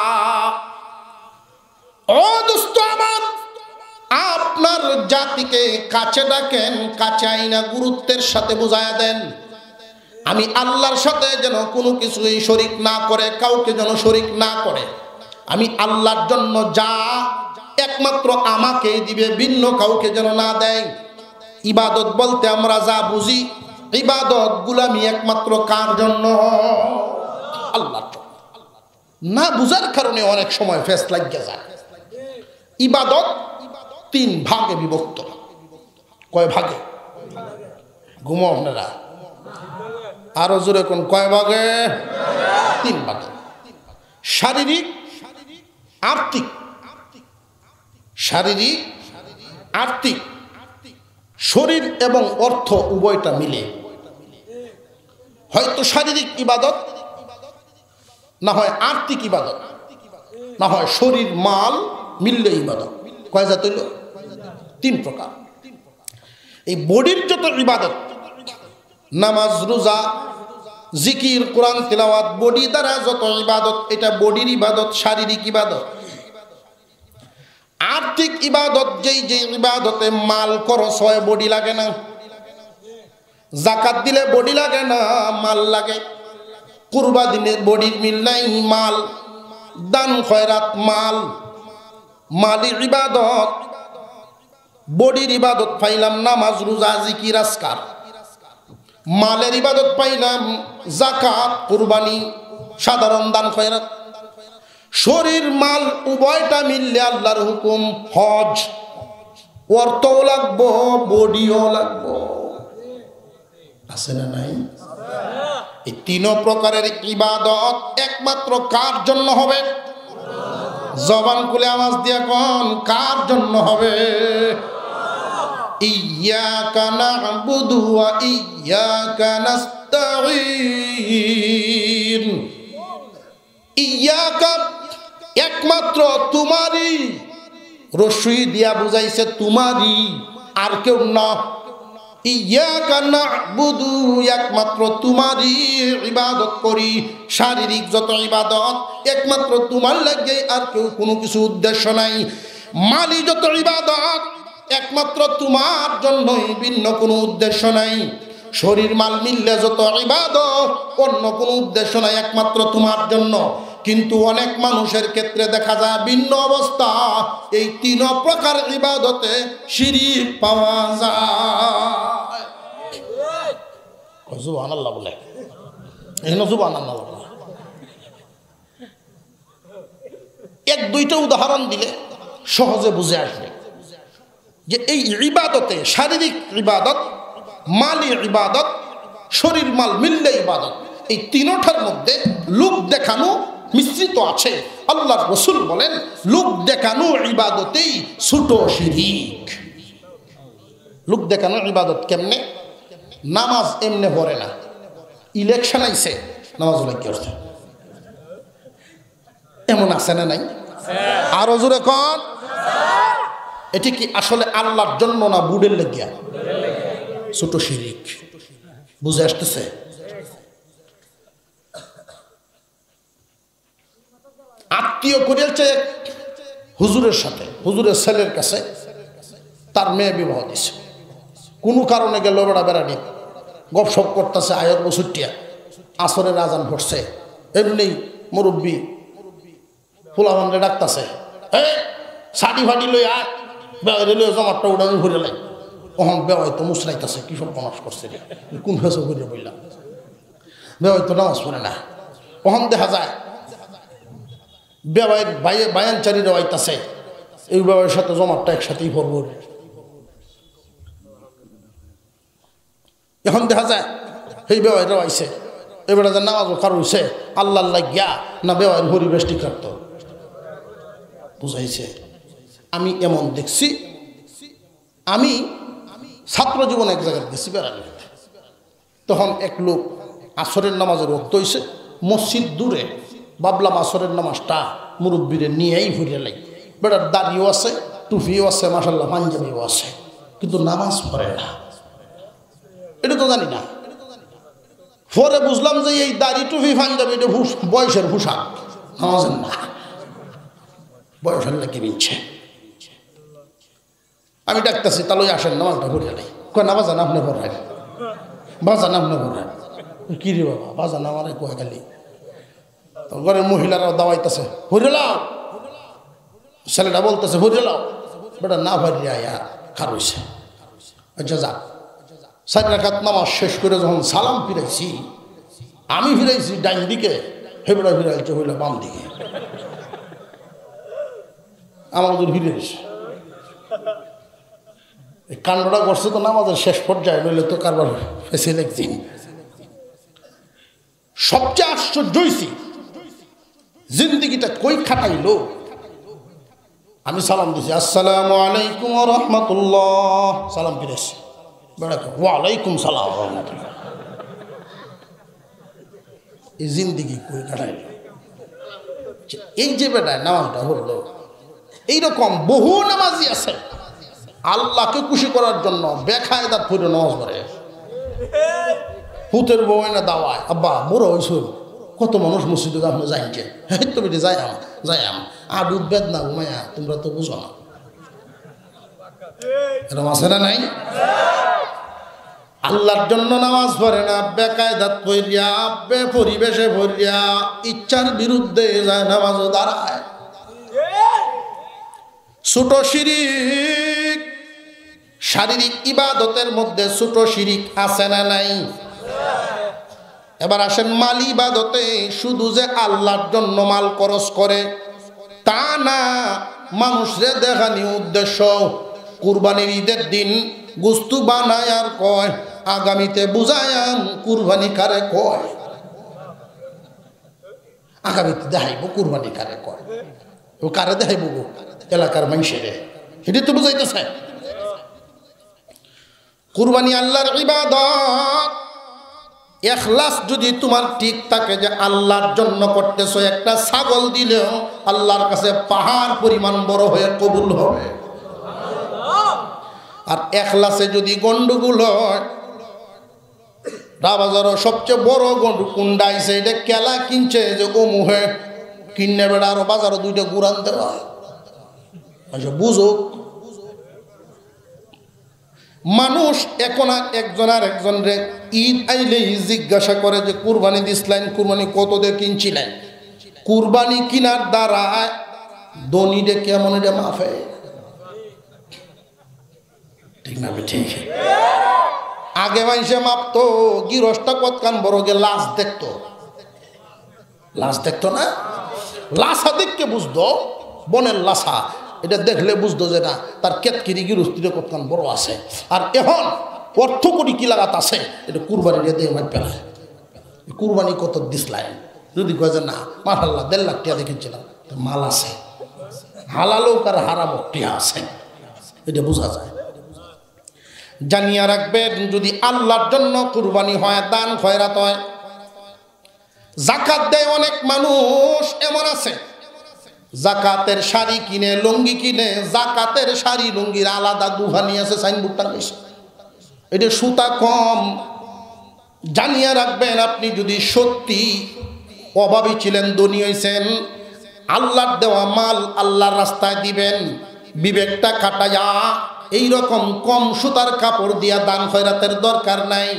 ও দোস্ত আমার, আপনার জাতিকে কাছে ডাকেন, কাছে আইনা গুরুত্বের সাথে বুঝায়া দেন আমি আল্লাহর সাথে যেন কোনো কিছুই শরীক না করে, কাউকে যেন শরীক না করে। আমি আল্লাহর জন্য যা একমাত্র আমাকেই দিবে, ভিন্ন কাউকে যেন না দেয়। ইবাদত বলতে আমরা যা বুঝি, ইবাদত গুলামি একমাত্র কার জন্য? আল্লাহর জন্য। না বুঝার কারণে অনেক সময় ফেস লাগিয়ে যায়। ইবাদত তিন ভাগে বিভক্ত। কয় ভাগে? ঘুমো আপনারা, আরো জোরে কোন কয় ভাগে? তিন ভাগে। শারীরিক, আর্থিক। শারীরিক, আর্থিক, শরীর এবং অর্থ উভয়টা মিলে। হয়তো শারীরিক ইবাদত, না হয় আর্থিক ইবাদত, না হয় শরীর মাল মিললে ইবাদত। কয় জাত হইল? তিন প্রকার। এই বডির যত ইবাদত, নামাজ, রোজা, জিকির, কোরআন তিলাওয়াত, বডি দ্বারা যত ইবাদত, এটা বডির ইবাদত, শারীরিক ইবাদত। আর্থিক ইবাদত যেই যে ইবাদতে মাল খরচ হয়, বডি লাগে না। জাকাত দিলে বডি লাগে না, মাল লাগে। কুরবা দিলে বডির মিল নাই, মাল। দান খয়রাত মাল, মালি ইবাদত। বডির ইবাদত পাইলাম নামাজ, রোজা, জিকির, আজকার। মালের ইবাদত পাইলাম জাকাত, কুরবানি, সাধারণ দান খয়রাত। শরীর মাল উভয়টা মিললে আল্লাহর হুকুম হজ। অর্থও লাগবো, বডিও লাগবো। আছে না নাই? এই তিন প্রকারের ইবাদত একমাত্র কার জন্য হবে? জবান খুলে আওয়াজ দিয়ে কোন কার জন্য হবে? ইয়্যাকা না'বুদু ওয়া ইয়্যাকা নাস্তাঈন। ইয়্যাকা একমাত্র তোমারই, রসুই দিয়া বুঝাইছে তোমারই, আর কেউ না। ইয়্যাকা না'বুদু একমাত্র তোমারই ইবাদত করি। শারীরিক যত ইবাদত একমাত্র তোমার লাগে, আর কেউ কোনো কিছু উদ্দেশ্য নাই। মালি যত ইবাদত একমাত্র তোমার জন্যই, ভিন্ন কোনো উদ্দেশ্য নাই। শরীর মাল মিললে যত ইবাদত অন্য কোনো উদ্দেশ্য নাই, একমাত্র তোমার জন্য। কিন্তু অনেক মানুষের ক্ষেত্রে দেখা যায় ভিন্ন অবস্থা। এই তিন প্রকার ইবাদতে শিরিক পাওয়া যায়। সুবহানাল্লাহ বলে, সুবহানাল্লাহ বলে। এক দুইটা উদাহরণ দিলে সহজে বুঝে আসবে যে এই ইবাদতে, শারীরিক ইবাদত, মালি ইবাদত, শরীর মাল মিললে ইবাদত। এই তিনটার মধ্যে লোক দেখানো মিশ্রিত আছে। আল্লাহর রাসূল বলেন লোক দেখানো ইবাদতেই ছোট শিরক। লোক দেখানো ইবাদত কেমনে? নামাজ এমনে পড়ে না, ইলেকশন আইছে নামাজ লাগে করছে, এমন আছে না নাই? আরো জোরে কোন। এটি কি আসলে আল্লাহর জন্য না বুড়ের লাগিয়া? ছোট শিরক। বুঝে আসতেছে? আত্মীয় করেছে হুজুরের সাথে, হুজুরের ছেলের কাছে তার মেয়ে বিবাহ দিছে। কোনো কারণে গেল বেড়া বেড়ানি গপসপ করতেছে, আয়ের বছরটিয়া আসরের আজান পড়ছে, এমনি মুরব্বী ফুলাবানরে ডাকতেছে, শাড়ি ফাড়ি লই আয়, বেড়ে লই জমাটটা উড়ানি ঘুরে লাই। ওহন বেওয়াই তো মুসরাইতেছে, কি সব বনাস করছে রে, কোন ফেসে ঘুরে বললাম, বেওয়াই তো নামাজ পড়ে না। ওহন দেখা যায় বেওয়াই বায়ানচারি রেওয়াইতেছে, এই বেওয়াইয়ের সাথে জমাটটা একসাথেই পড়ব। এখন দেখা যায় এই বেওয়াই রেওয়াইছে, এবারে যে নামাজও কারো হইছে আল্লাহ গিয়া না বেওয়াইয়ের পরিবেশ ঠিক রাখতো। বুঝাইছে? আমি এমন দেখছি, আমি ছাত্র জীবনে এক জায়গায় গেছি বেড়ানি, তখন এক লোক আসরের নামাজের ওক্ত হইছে, মসজিদ দূরে, ভাবলাম আসরের নামাজটা মুরব্বীরে নিয়েই ঘুরে লাই। বেটার দাড়িও আছে, টুপিও আছে, মাশাল্লাহ পাঞ্জাবিও আছে, কিন্তু নামাজ পড়ে না। এটা তো জানি না। পরে বুঝলাম যে এই দাড়ি টুপি পাঞ্জাবি এটা বয়সের পোশাক, নামাজের না, বয়সের লাগে নিচ্ছে। আমি ডাকতেছি তাহলে আসেন নামাজটা পড়ে লাই। কয় না বাজান আপনি পড়েন, বাজান আপনি পড়েন। কি রে বাবা, বাজান আমারে কয়ে গেলি। তো ঘরের মহিলারাও দাওয়াইতেছে, ভরে লাও। ছেলেটা বলতেছে ভরে লাও, বেটা না ভরিয়া খার হইছে। আচ্ছা যা, 4 রাকাত নামাজ শেষ করে যখন সালাম ফিরাইছি, আমি ফিরাইছি ডাইন দিকে, হেবড়া ফিরাইছে হইল বাম দিকে। আমার ওদের ফিরে এসে এই কাণ্ডটা করছে তো নামাজের শেষ পর্যায়ে, নইলে তো কারবার ফেসে একদিন। সবচেয়ে আশ্চর্য হয়েছি, জিন্দিগিটা কই খাটাইলো। আমি সালাম দিছি, আসসালামু আলাইকুম ওয়া রাহমাতুল্লাহ, সালাম ফিরেছি। বেড়াকে ওয়ালাইকুম সালাম রহমতুল্লাহ। এই জিন্দিগি কই কাটাইল? এই যে বেটায় নামাজটা হলো, এইরকম বহু নামাজি আছে আল্লাহকে খুশি করার জন্য বেকায়দা পড়ে নামাজ পড়ে। হুতের বউ না দাওয়ায়, আব্বা বড় হয়েছ, কত মানুষ মসজিদে আপনি যাইছে, হ্যাঁ তো বেটি যাই আডুদ বেদনা ঘুমায়া, তোমরা তো বুঝো না। এরকম আছে না নাই? আল্লাহর জন্য নামাজ পড়ে না, বেকায়দাত পড়িয়া, পরিবেশে পড়িয়া, ইচ্ছার বিরুদ্ধে যায় নামাজও দাঁড়ায়। ছোট শিরিক, শারীরিক ইবাদতের মধ্যে ছোট শিরিক আছে না নাই? এবার আসেন মাল ইবাদতে। শুধু যে আল্লাহর জন্য মাল খরচ করে তা না, মানুষরে দেখানি উদ্দেশ্য। কুরবানির ঈদের দিন গোস্ত বানায় আর কয় আগামীতে বুঝায়াম কুরবানি কারে কয়, আগামীতে দেখাইব কুরবানি কারে কয়। ও কারে দেখাইব গো? এলাকার মানুষের, সেটি তো বুঝাইতেছে। কুরবানি আল্লাহর ইবাদত। ইখলাস যদি তোমার ঠিক থাকে যে আল্লাহর জন্য করতেছো, একটা ছাগল দিলেও আল্লাহর কাছে পাহাড় পরিমাণ বড় হয়ে কবুল হবে। আর ইখলাসে যদি গন্ডগোল হয়, বাজারও সবচেয়ে বড় গন্ডু কুন্ডা আইছে, এটা কেলা কিনছে যে ও মুহে কিনে বেড়া, আরো বাজারও 2টা গুড়ান দেওয়া। আচ্ছা বুঝুক, মানুষ এখন আর একজন আর একজনরে ঈদ আইলেই জিজ্ঞাসা করে যে কুরবানি দিছিলেন, কুরবানি কত দিয়ে কিনছিলেন। কুরবানি কিনার দ্বারা দনিরে কেমন এটা মাফে, ঠিক না? ঠিক। আগে মানুষে মাপতো, গিরস্তা কতখান বড় গে লাশ দেখতো, লাশ দেখতো না, লাশা দেখকে বুঝতো বনের লাশা, এটা দেখলে বুঝতো যে না তার কেতকিরি গিরস্তিরে কতখান বড় আছে। আর এখন অর্থ কোটি কি লাগাত আছে, এটা কুরবানি দিয়ে মার পেলায়। কুরবানি কত দিসলাই যদি কয়ে যে না মাশাআল্লাহ 1.5 লাখ টাকা দেখেছিলাম, মাল আছে, হালালও আর হারামও টিয়া আছে, এটা বোঝা যায়। জানিয়া রাখবেন, যদি আল্লাহর জন্য কুরবানি হয়, দান খয়রাত হয়, যাকাত দেয়। অনেক মানুষ এমন আছে যাকাতের শাড়ি কিনে, লুঙ্গি কিনে, যাকাতের শাড়ি লুঙ্গির আলাদা দুহানি আছে, সাইনবোর্ড টাঙাইছে, এটা সুতা কম। জানিয়া রাখবেন, আপনি যদি সত্যি অভাবী ছিলেন, ধনী হয়েছেন, আল্লাহর দেওয়া মাল আল্লাহর রাস্তায় দিবেন, বিবেকটা কাটাইয়া। এইরকম কম সুতার কাপড় দিয়া দান খয়রাতের দরকার নাই।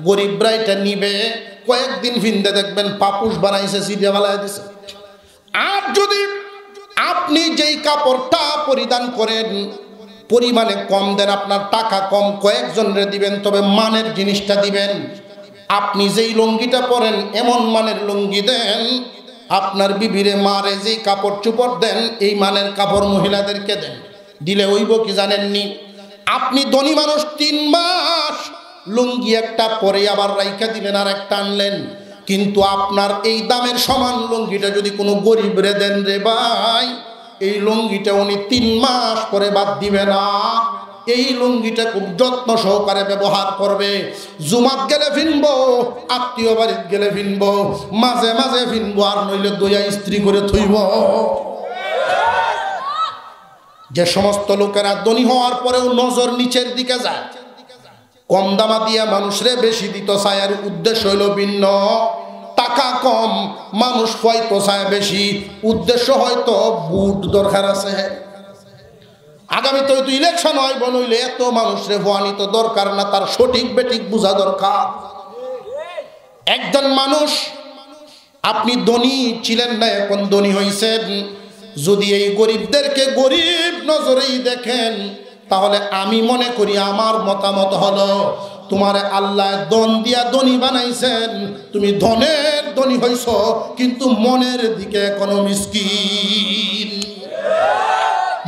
গরিবরা এটা নিবে, কয়েকদিন ভিন্দে দেখবেন পাপুস বানাইছে, সিরিয়া বানাই দিছে। আর যদি আপনি যেই কাপড়টা পরিধান করেন পরিমাণে কম দেন, আপনার টাকা কম, কয়েকজনরে দিবেন, তবে মানের জিনিসটা দিবেন। আপনি যেই লুঙ্গিটা পরেন এমন মানের লুঙ্গি দেন, আপনার বিবিরে মারে যেই কাপড় চোপড় দেন এই মানের কাপড় মহিলাদেরকে দেন। দিলে হইব কি জানেননি, আপনি ধনী মানুষ 3 মাস লুঙ্গি একটা পরে আবার রাইখা দিলেন আর একটা আনলেন, কিন্তু আপনার এই দামের সমান লুঙ্গিটা যদি কোনো গরিব রে দেন, রে ভাই, এই লুঙ্গিটা উনি 3 মাস পরে বাদ দিবে না। এই লুঙ্গিটা খুব যত্ন সহকারে ব্যবহার করবে। জুমাত গেলে ভিনবো, আত্মীয় বাড়িতে গেলে ভিনবো, মাঝে মাঝে ভিনবো, আর নইলে দইয়া ইস্ত্রি করে থইব। যে সমস্ত লোকেরা ধনী হওয়ার পরেও নজর নিচের দিকে যায়, কম দামা দিয়া মানুষরে বেশি দিত চায়, আর উদ্দেশ্য হইল ভিন্ন। টাকা কম, মানুষ হয়তো চায় বেশি, উদ্দেশ্য হয়তো বুট দরকার আছে। আগামী তো ইলেকশন হয়, বনইলে এত মানুষরে ভয়ানিত দরকার না, তার সঠিক বেঠিক বোঝা দরকার। একজন মানুষ, আপনি ধনী ছিলেন না, এখন ধনী হয়েছেন, যদি এই গরিবদেরকে গরিব নজরেই দেখেন, তাহলে আমি মনে করি, আমার মতামত হলো, তোমার আল্লাহ ধন দিয়া ধনী বানাইছেন, তুমি ধনের ধনী হইছ, কিন্তু মনের দিকে এখনো মিসকিন,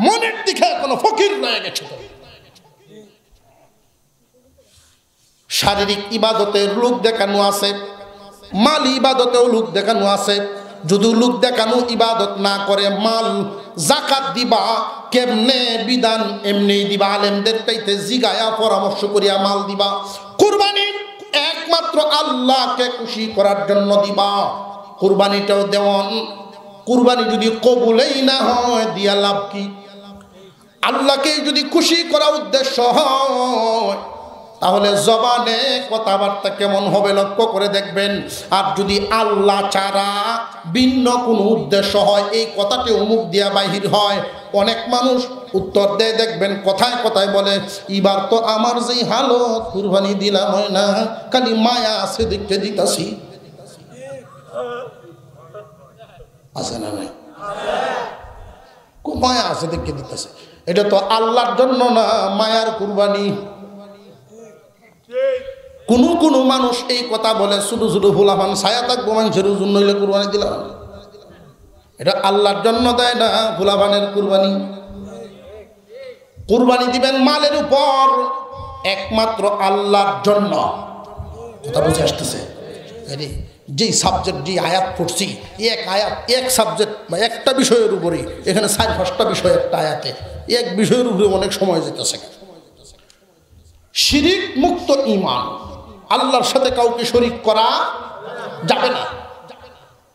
মনের দিকে এখনো ফকির রয়ে গেছে। শারীরিক ইবাদতের লোক দেখানো আছে, মাল ইবাদতেও লোক দেখানো আছে। যদি লোক দেখানো ইবাদত না করে, মাল যাকাত দিবা কেমনে বিধান এমনি দিবা, আলেমদের চাইতে জিগায়া পরামর্শ করিয়া মাল দিবা। কুরবানি একমাত্র আল্লাহকে খুশি করার জন্য দিবা। কুরবানিটাও দেওয়ান, কুরবানি যদি কবুলেই না হয় দিয়া লাভ কি? আল্লাহকে যদি খুশি করা উদ্দেশ্য হয়, তাহলে জবানে কথাবার্তা কেমন হবে লক্ষ্য করে দেখবেন। আর যদি আল্লাহ ছাড়া ভিন্ন কোনো উদ্দেশ্য হয়, এই কথাটি মুখ দিয়া বাহির হয়, অনেক মানুষ উত্তর দেয়, দেখবেন কথায় কথায় বলে, এবার তো আমার যেই হালত, কুরবানি দিলাম হয় না, খালি মায়া আছে দেখতে দিতাছি। আছে না নাই? মায়া আছে দেখতে দিতেছে। এটা তো আল্লাহর জন্য না, মায়ার কুরবানি। কোনো কোনো মানুষ এই কথা বলে, শুধু শুধু ফুলাফান ছায়া থাকবো মানুষের জন্য হইলে কুরবানি দিলাম। এটা আল্লাহর জন্য দেয় না, ফুলাফানের কুরবানি। কুরবানি দিবেন মালের উপর একমাত্র আল্লাহর জন্য। কথা বুঝে আসতেছে? যেই সাবজেক্ট, যে আয়াত পড়ছি, এক আয়াত, এক সাবজেক্ট বা একটা বিষয়ের উপরে, এখানে 4-5টা বিষয় একটা আয়াতে, এক বিষয়ের উপরে অনেক সময় যেতেছে। শিরিক মুক্ত ঈমান, আল্লাহর সাথে কাউকে শরীক করা যাবে না।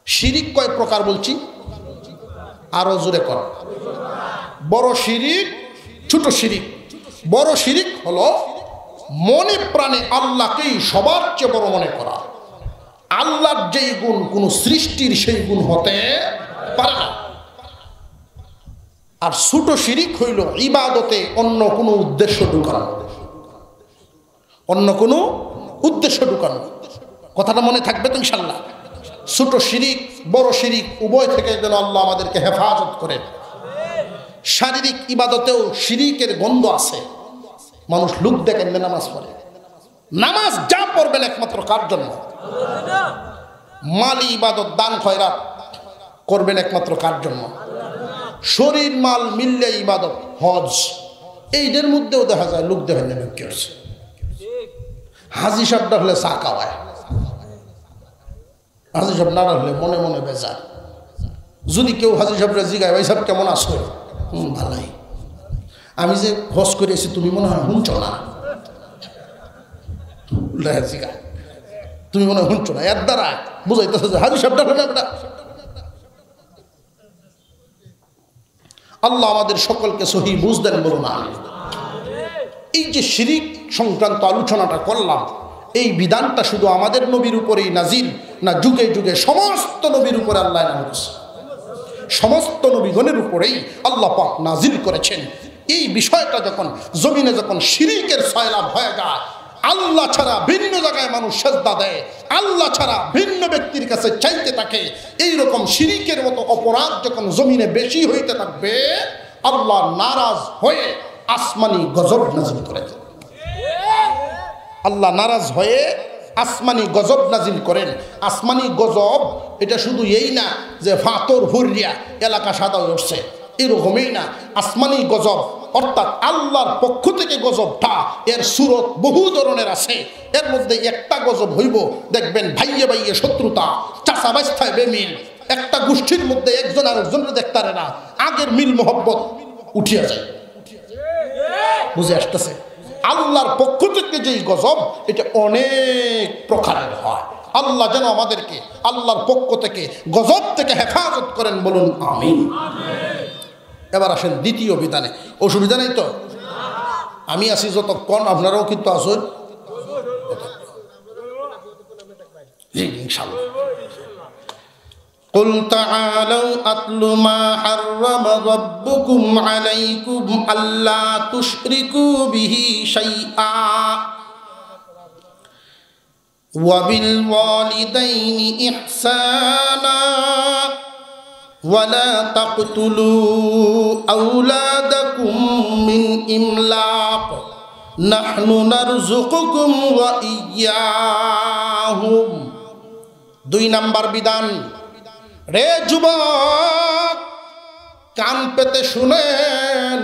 শিরিক কয় প্রকার বলছি, আরো জোরে কর। বড় শিরিক, ছোট শিরিক। বড় শিরিক হলো মনে প্রাণে আল্লাহকেই সবার চেয়ে বড় মনে করা। আল্লাহর যেই গুণ কোন সৃষ্টির সেই গুণ হতে পারে না। আর ছোট শিরিক হইল ইবাদতে অন্য কোনো উদ্দেশ্য ঢুকানো, অন্য কোনো উদ্দেশ্য ঢুকানো। কথাটা মনে থাকবে তো ইনশাল্লাহ। ছোট শিরিক বড় শিরিক উভয় থেকে যেন আল্লাহ আমাদেরকে হেফাজত করেন। শারীরিক ইবাদতেও শিরিকের গন্ধ আছে। মানুষ লোক দেখেন নামাজ পড়ে, নামাজ যা পড়বেন একমাত্র কার জন্য? মালি ইবাদত দান খয়রাত করবেন একমাত্র কার জন্য? শরীর মাল মিললে ইবাদত, হজ, এইদের মধ্যেও দেখা যায় লোক দেখেন না, কি আছে হাজি সাহেবটা হলে চা খাওয়ায়, হাজি সাহেব না হলে মনে মনে বেজার। যদি কেউ হাজি সাহেবরা জিগায় ভাই সাহেব কেমন আছো, ভালাই। আমি যে হজ করেছি তুমি মনে হয় শুনছ না, জিগায় তুমি মনে হয় শুনছ না, এর দ্বারা বুঝাইতেছে যে হাজি সাহেবটা হলে না। আল্লাহ আমাদের সকলকে সহি বুঝ দেন, বলুন আমিন। এই যে শিরিক সংক্রান্ত আলোচনাটা করলাম, এই বিধানটা শুধু আমাদের নবীর উপরেই নাজিল না, যুগে যুগে সমস্ত নবীর উপরে আল্লাহ নাজিল করেছেন, সমস্ত নবীগণের উপরেই আল্লাহ পাক নাজিল করেছেন। এই বিষয়টা যখন জমিনে যখন শিরিকের সয়লাভ হয়ে যায়, আল্লাহ ছাড়া ভিন্ন জায়গায় মানুষ সেজদা দেয়, আল্লাহ ছাড়া ভিন্ন ব্যক্তির কাছে চাইতে থাকে, এইরকম শিরিকের মতো অপরাধ যখন জমিনে বেশি হইতে থাকবে, আল্লাহ নারাজ হয়ে আসমানি গজব নাজিল করেন। আল্লাহ নারাজ হয়ে আসমানি গজব নাজিল করেন। আসমানি গজব এটা শুধু এই না যে ফাতর হুরিয়া এলাকা সাদা উঠছে, এরকমই না। আসমানি গজব অর্থাৎ আল্লাহর পক্ষ থেকে গজবটা, এর সুরত বহু ধরনের আছে। এর মধ্যে একটা গজব হইব, দেখবেন ভাইয়ে ভাইয়ে শত্রুতা, চাষা বাস্তায় বেমিল, একটা গোষ্ঠীর মধ্যে একজন আরেকজনের দেখতারে না, আগের মিল মোহব্বত উঠিয়া যায়। বুঝে আসতেছে? আল্লাহর পক্ষ থেকে যেই গজব, এটা অনেক প্রকারের হয়। আল্লাহ যেন আমাদেরকে আল্লাহর পক্ষ থেকে গজব থেকে হেফাজত করেন, বলুন আমিন। এবার আসেন দ্বিতীয় বিধানে। অসুবিধা নেই তো? আমি আছি যতক্ষণ, আপনারাও কিন্তু আসুন ইনশাআল্লাহ। قل تعالوا أتل ما حرم ربكم عليكم ألا تشركوا به شيئا وبالوالدين إحسانا ولا تقتلوا أولادكم من إملاق نحن نرزقكم وإياهم। 2 নম্বর বিধান। রে যুবক, কান পেতে শুনেন,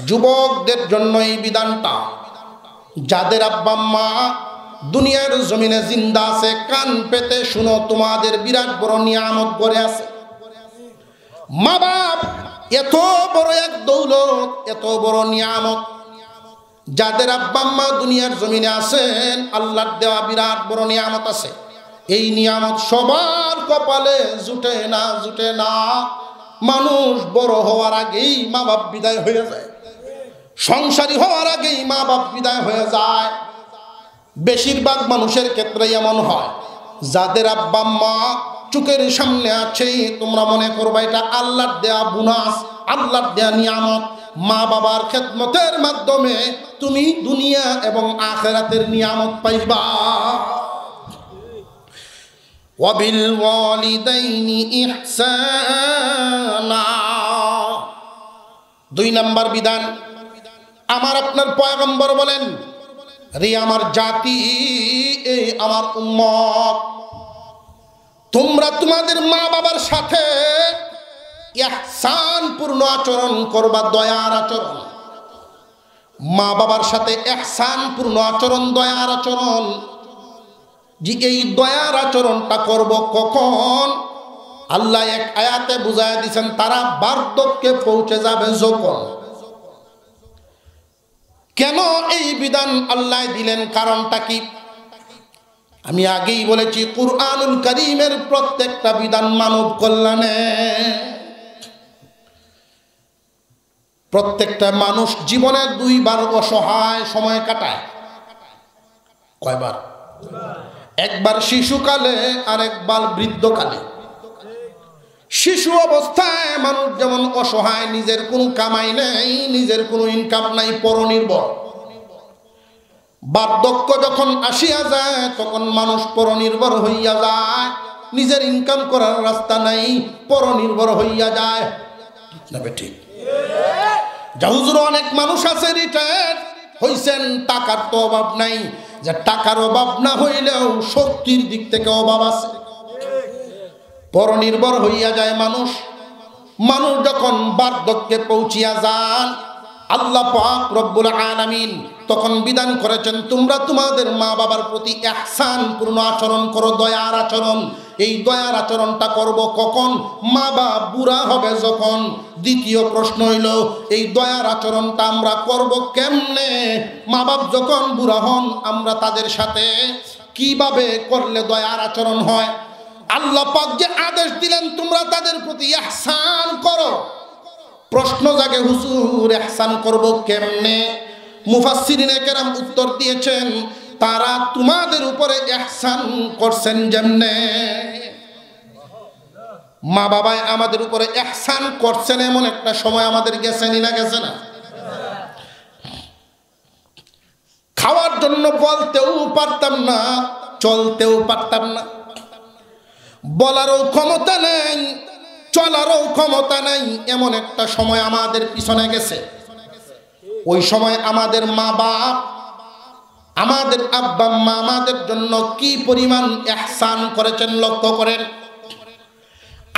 যুবকদের জন্য এই বিধানটা। যাদের আব্বা মা দুনিয়ার জমিনে জিন্দা আছে, কান পেতে শুনো, তোমাদের বিরাট বড় নিয়ামত করে আছে। মা বাপ এত বড় এক দৌলত, এত বড় নিয়ামত। যাদের আব্বা মা দুনিয়ার জমিনে আছেন, আল্লাহর দেওয়া বিরাট বড় নিয়ামত আছে। এই নিয়ামত সবার কপালে জুটে না, জুটে না। মানুষ বড় হওয়ার আগেই মা বাপ বিদায় হয়ে যায়, সংসারী হওয়ার আগেই মা বাপ বিদায় হয়ে যায়। বেশিরভাগ মানুষের ক্ষেত্রে এমন হয়, যাদের আব্বা মা চোখের সামনে আছে, তোমরা মনে করবা এটা আল্লাহর দেয়া বোনাস, আল্লাহর দেয়া নিয়ামত। মা বাবার খেদমতের মাধ্যমে তুমি দুনিয়া এবং আখিরাতের নিয়ামত পাইবা। وبالوالدين إحسانا। 2 নম্বর বিধান। আমার আপনার পয়গম্বর বলেন, রে আমার জাতি, এই আমার উম্মত, তোমরা তোমাদের মা বাবার সাথে ইহসান পূর্ণ আচরণ করবা, দয়ার আচরণ। মা বাবার সাথে ইহসান পূর্ণ আচরণ, দয়ার আচরণ। যে এই দয়ার আচরণটা করব কখন? আল্লাহ এক আয়াতে বুঝায় দিয়েছেন, তারা বার্ধক্যে পৌঁছে যাবে যখন। কেন এই বিধান আল্লাহ দিলেন? কারণটা কি? আমি আগেই বলেছি, কুরআনুল কারীমের প্রত্যেকটা বিধান মানব কল্যাণে। প্রত্যেকটা মানুষ জীবনে 2 বার অসহায় সময় কাটায়। কয়বার? একবার শিশুকালে, আর একবার বৃদ্ধকালে। শিশু অবস্থায় মানুষ যেমন অসহায়, নিজের কোনো কামাই নেই, নিজের কোনো ইনকাম নাই, পরনির্ভর। বার্ধক্য যখন আসিয়া যায়, তখন মানুষ পরনির্ভর হইয়া যায়, নিজের ইনকাম করার রাস্তা নাই, পরনির্ভর হইয়া যায়। ঠিক যা হুজুর, অনেক মানুষ আছে রিটায়ার্ড হইছেন, টাকার তো অভাব নাই। যে টাকার অভাব না হইলেও শক্তির দিক থেকে অভাব আছে, পরনির্ভর হইয়া যায় মানুষ। মানুষ যখন বার্ধক্যে পৌঁছিয়া যান, আল্লাহ পাক রব্বুল আলামিন তখন বিধান করেছেন, তোমরা তোমাদের মা বাবার প্রতি ইহসানপূর্ণ আচরণ করো, দয়ার আচরণ। এই দয়ার আচরণটা করব কখন? মা বাপ বুড়া হবে যখন। দ্বিতীয় প্রশ্ন হইল, এই দয়ার আচরণটা আমরা করব কেমনে? মা বাপ যখন বুড়া হন, আমরা তাদের সাথে কিভাবে করলে দয়ার আচরণ হয়? আল্লাহ পাক যে আদেশ দিলেন তোমরা তাদের প্রতি ইহসান করো, প্রশ্ন জাগে, হুজুর ইহসান করব কেমনে? মুফাসসিরিনে কেরাম উত্তর দিয়েছেন, তারা তোমাদের উপরে ইহসান করছেন যেমনে মা বাবাই আমাদের উপরে ইহসান করছেন, এমন একটা সময় আমাদের গেছেনি না, গেছে না? খাওয়ার জন্য বলতেও পারতাম না, চলতেও পারতাম না, বলারও ক্ষমতা নেই, চলারও ক্ষমতা নেই, এমন একটা সময় আমাদের পিছনে গেছে। ওই সময় আমাদের মা বাপ, আমাদের আব্বা মা আমাদের জন্য কি পরিমাণ ইহসান করেছেন লক্ষ্য করেন।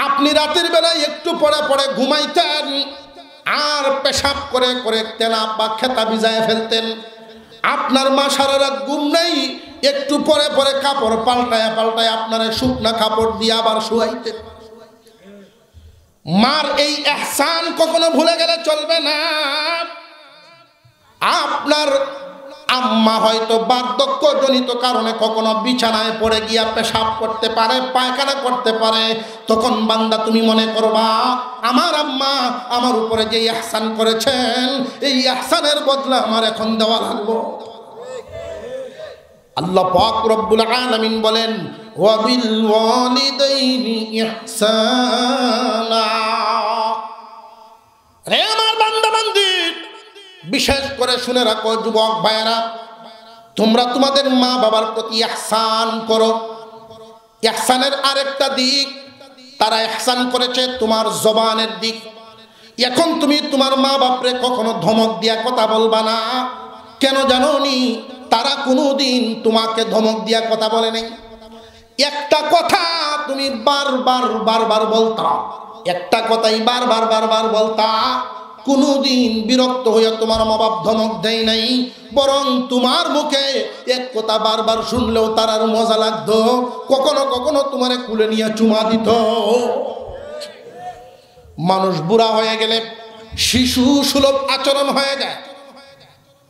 আপনি রাতের বেলায় একটু পরে পরে ঘুমাইতেন, আর পেশাব করে করে তেনা বা খেতা ভিজায় ফেলতেন। আপনার মা সারা রাত ঘুম নাই, একটু পরে পরে কাপড় পাল্টায় পাল্টায় আপনারা শুকনা কাপড় দিয়ে আবার শুয়াইতেন। মার এই ইহসান কখনো ভুলে গেলে চলবে না। আপনার আম্মা হয়তো বার্ধক্যজনিত কারণে কখনো বিছানায় পড়ে গিয়া পেশাব করতে পারে, পায়খানা করতে পারে, তখন বান্দা তুমি মনে করবা আমার আম্মা আমার উপরে যে ইহসান করেছেন, এই ইহসানের বদলা আমার এখন দেওয়া লাগবে। আল্লাহ পাক রব্বুল আলামিন বলেন, ওয়া বিল ওয়ালিদাইনি ইহসানা। রে আমার বান্দা বান্দি, বিশেষ করে শুনে রাখো যুবক ভাইয়েরা, তোমরা তোমাদের মা বাবার প্রতি ইহসান করো। ইহসানের আরেকটা দিক, তারা ইহসান করেছে তোমার জবানের দিক। এখন তুমি তোমার মা বাপরে কখনো ধমক দিয়া কথা বলবা না। কেন জানো নি? তারা কোনোদিন তোমাকে ধমক দিয়া কথা বলে নাই। একটা কথা তুমি বারবার বারবার বলতা, একটা কথাই বারবার বারবার বলতা, কোনোদিন বিরক্ত হইয়া তোমার মা বাপ ধমক দেয় নাই, বরং তোমার মুখে এক কথা বারবার শুনলেও তার আর মজা লাগতো। কখনো কখনো তোমারে কুলে নিয়ে চুমা দিত। মানুষ বুড়া হয়ে গেলে শিশু সুলভ আচরণ হয়ে যায়।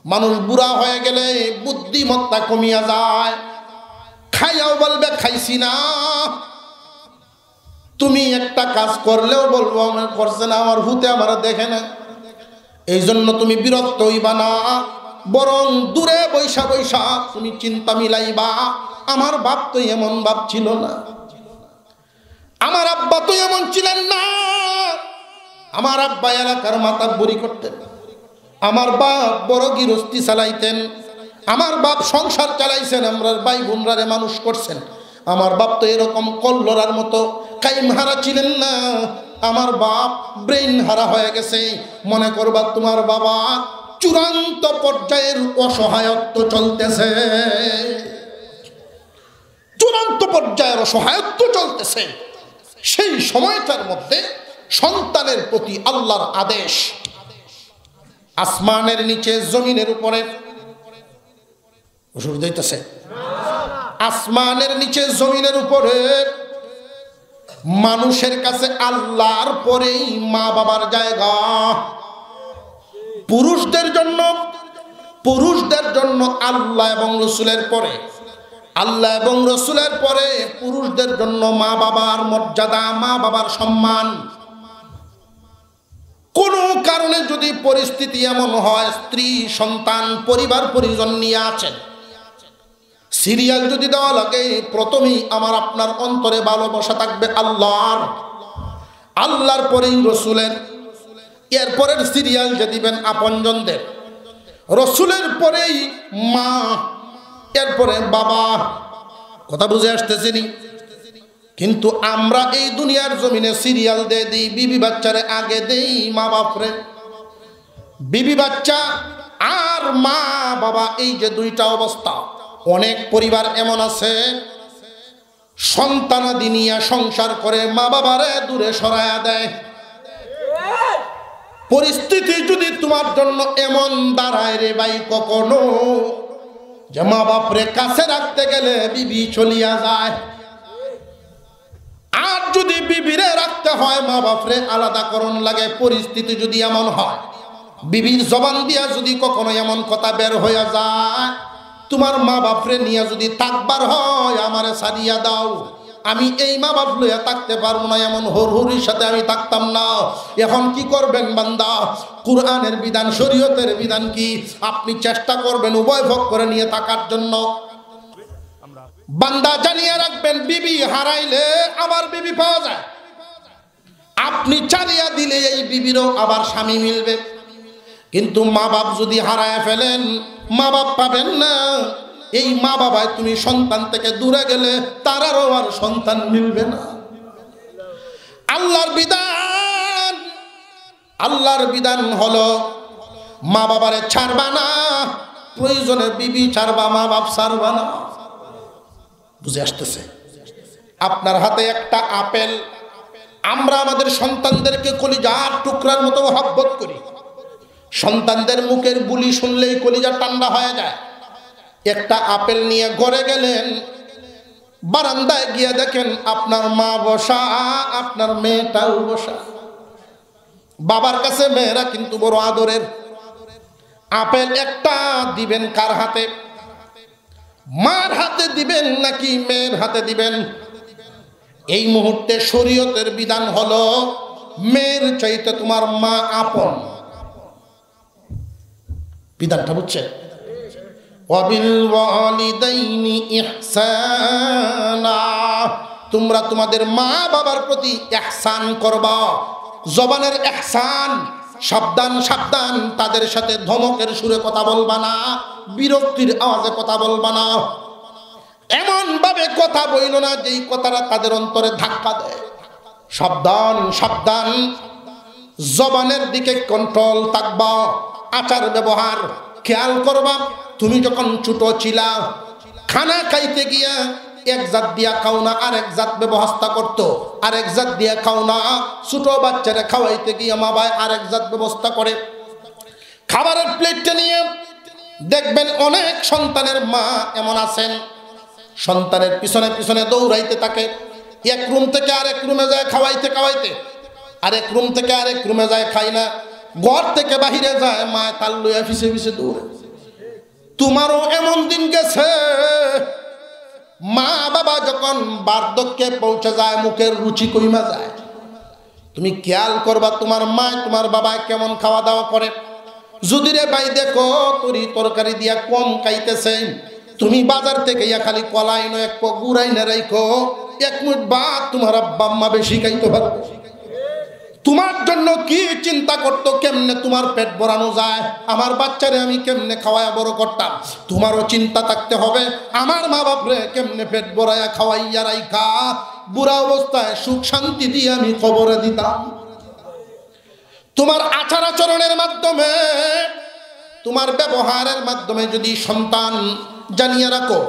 মানুষ বুড়া হয়ে গেলে বুদ্ধিমত্তা কমিয়া যায়। খাইয়াও বলবে খাইছি না। তুমি একটা কাজ করলেও বলবো আমার করছে না, আমার হুতে আমার দেখে না। এই জন্য তুমি বিরক্ত হইবা না, বরং দূরে বৈশা বৈশা তুমি চিন্তা মিলাইবা, আমার বাপ তো এমন বাপ ছিল না, আমার আব্বা তো এমন ছিলেন না, আমার আব্বা এলাকার মাতাব্বরি করতেন, আমার বাপ বড় গৃহস্থী চালাইতেন, আমার বাপ সংসার চালাইছেন, আমরা ভাই বোনরারে মানুষ করছেন, আমার বাপ তো এরকম কল্লরার মতো কাইম হারা ছিলেন না, আমার বাপ ব্রেইন হারা হয়ে গেছে। মনে করবা তোমার বাবা চূড়ান্ত পর্যায়ের অসহায়ত্ব চলতেছে, চূড়ান্ত পর্যায়ের অসহায়ত্ব চলতেছে। সেই সময়টার মধ্যে সন্তানের প্রতি আল্লাহর আদেশ, আসমানের নিচে জমিনের উপরে, আসমানের নিচে জমিনের উপরে মানুষের কাছে আল্লাহর পরেই মা বাবার জায়গা। পুরুষদের জন্য আল্লাহ এবং রসুলের পরে, আল্লাহ এবং রসুলের পরে পুরুষদের জন্য মা বাবার মর্যাদা, মা বাবার সম্মান। কোনো কারণে যদি পরিস্থিতি এমন হয়, স্ত্রী সন্তান পরিবার পরিজন নিয়ে আছেন, সিরিয়াল যদি দেওয়া লাগে, প্রথমেই আমার আপনার অন্তরে ভালোবাসা থাকবে আল্লাহর পরেই রসুলের, এরপরের সিরিয়াল যে দিবেন আপনজনদের, রসুলের পরেই মা, এরপরে বাবা। কথা বুঝে আসতেছেনি? কিন্তু আমরা এই দুনিয়ার জমিনে সিরিয়াল দিয়ে দিই, বিবি বাচ্চারে আগে দেই মা বাপরে। বিবি বাচ্চা আর মা বাবা, এই যে দুইটা অবস্থা। অনেক পরিবার এমন আছে সন্তানাদি নিয়ে সংসার করে মা বাবারে দূরে সরায়া দেয়। পরিস্থিতি যদি তোমার জন্য এমন দাঁড়ায় রে ভাই কখনো যে মা বাপরে কাছে রাখতে গেলে বিবি চলিয়া যায়, আর যদি বিবিরে রাখতে হয় মা বাপরে আলাদা করণ লাগে, পরিস্থিতি যদি এমন হয় বিবির জবান দিয়া যদি কখনো এমন কথা বের হইয়া যায়, তোমার মা বাপরে নিয়ে যদি থাকবার হয় আমারে ছাড়িয়া দাও, আমি এই মা বাপ লইয়া থাকতে পারবো না, এমন হরহরির সাথে আমি থাকতাম না। এখন কি করবেন বান্দা? কুরআনের বিধান, শরীয়তের বিধান কি? আপনি চেষ্টা করবেন উভয় ভোগ করে নিয়ে থাকার জন্য। বান্দা জানিয়ে রাখবেন, বিবি হারাইলে আবার বিবি পাওয়া যায়। আপনি চালিয়া দিলে এই বিবিরও আবার স্বামী মিলবে, কিন্তু মা বাপ যদি হারায় ফেলেন মা বাপ পাবেন না। এই মা বাবায় তুমি সন্তান থেকে দূরে গেলে তারারও আর সন্তান মিলবে না। আল্লাহর বিধান হলো মা বাবারে ছাড়বা না, প্রয়োজনে বিবি ছাড়বা, মা বাপ ছাড়বা না। বুঝে আসতেছে? আপনার হাতে একটা আপেল, আমরা আমাদের সন্তানদেরকে কলিজার টুকরার মতো মহব্বত করি। সন্তানদের মুখের বুলি শুনলেই কলিজা ঠান্ডা হয়ে যায়। একটা আপেল নিয়ে ঘরে গেলেন, বারান্দায় গিয়ে দেখেন আপনার মা বসা, আপনার মেয়েটাও বসা। বাবার কাছে মেয়েরা কিন্তু বড় আদরের। আপেল একটা দিবেন কার হাতে? মার হাতে দিবেন নাকি মেয়ের হাতে দিবেন? এই মুহূর্তে শরীয়তের বিধান হলো মেয়ের চাইতে তোমার মা আপন। বিধানটা বুঝছেন? ওয়াবিল ওয়ালিদাইনি ইহসানা, তোমরা তোমাদের মা বাবার প্রতি ইহসান করবা। জবানের ইহসান, সাবধান সাবধান, তাদের সাথে ধমকের সুরে কথা বলবা না, বিরক্তির আওয়াজে কথা বলবা না, এমন ভাবে কথা বইল না যেই কথাটা তাদের অন্তরে ধাক্কা দেয়। সাবধান সাবধান, জবানের দিকে কন্ট্রোল থাকবা। আচার ব্যবহার খেয়াল করবা। তুমি যখন ছোট ছিলা, খানা খাইতে গিয়া এক জাত দিয়া খাও না, আরেক জাত ব্যবস্থা করতো, আরেক জাত দিয়া খাও না। ছোট বাচ্চারা খাওয়াইতে গিয়া মা ভাই আরেক জাত ব্যবস্থা করে। খাবারের প্লেটটা নিয়ে দেখবেন অনেক সন্তানের মা এমন আছেন, সন্তানের পিছনে পিছনে দৌড়াইতে থাকে। এক রুম থেকে আরেক রুমে যায় খাওয়াইতে খাওয়াইতে, আরেক রুম থেকে আরেক রুমে যায় খাই না, ঘর থেকে বাহিরে যায় মা তাল লইয়া পিছে পিছে দৌড়ে। তোমারও এমন দিন গেছে, মা বাবা যখন বার্ধক্যে পৌঁছে যায় মুখের রুচি কইমা যায়। তুমি খেয়াল করবা তোমার মা তোমার বাবা কেমন খাওয়া দাওয়া করে। যদি রে ভাই দেখো তরি তরকারি দিয়া কম খাইতেছে, তুমি বাজার থেকে ইয়া খালি কলাই নয় এক গুড়াই না রাইখো, এক মুঠ ভাত তোমার আব্বা আম্মা বেশি খাইতে পারবে। তোমার জন্য কি চিন্তা করতো, কেমনে তোমার পেট ভরানো যায়, আমার বাচ্চারে আমি কেমনে খাওয়াইয়া বড় করতাম। তোমারও চিন্তা থাকতে হবে, আমার মা বাপরে কেমনে পেট ভরাইয়া খাওয়াইয়া রাইখা বুড়া অবস্থায় সুখ শান্তি দিয়ে আমি কবরে দিতাম। তোমার আচার আচরণের মাধ্যমে, তোমার ব্যবহারের মাধ্যমে যদি সন্তান জানিয়ে রাখো,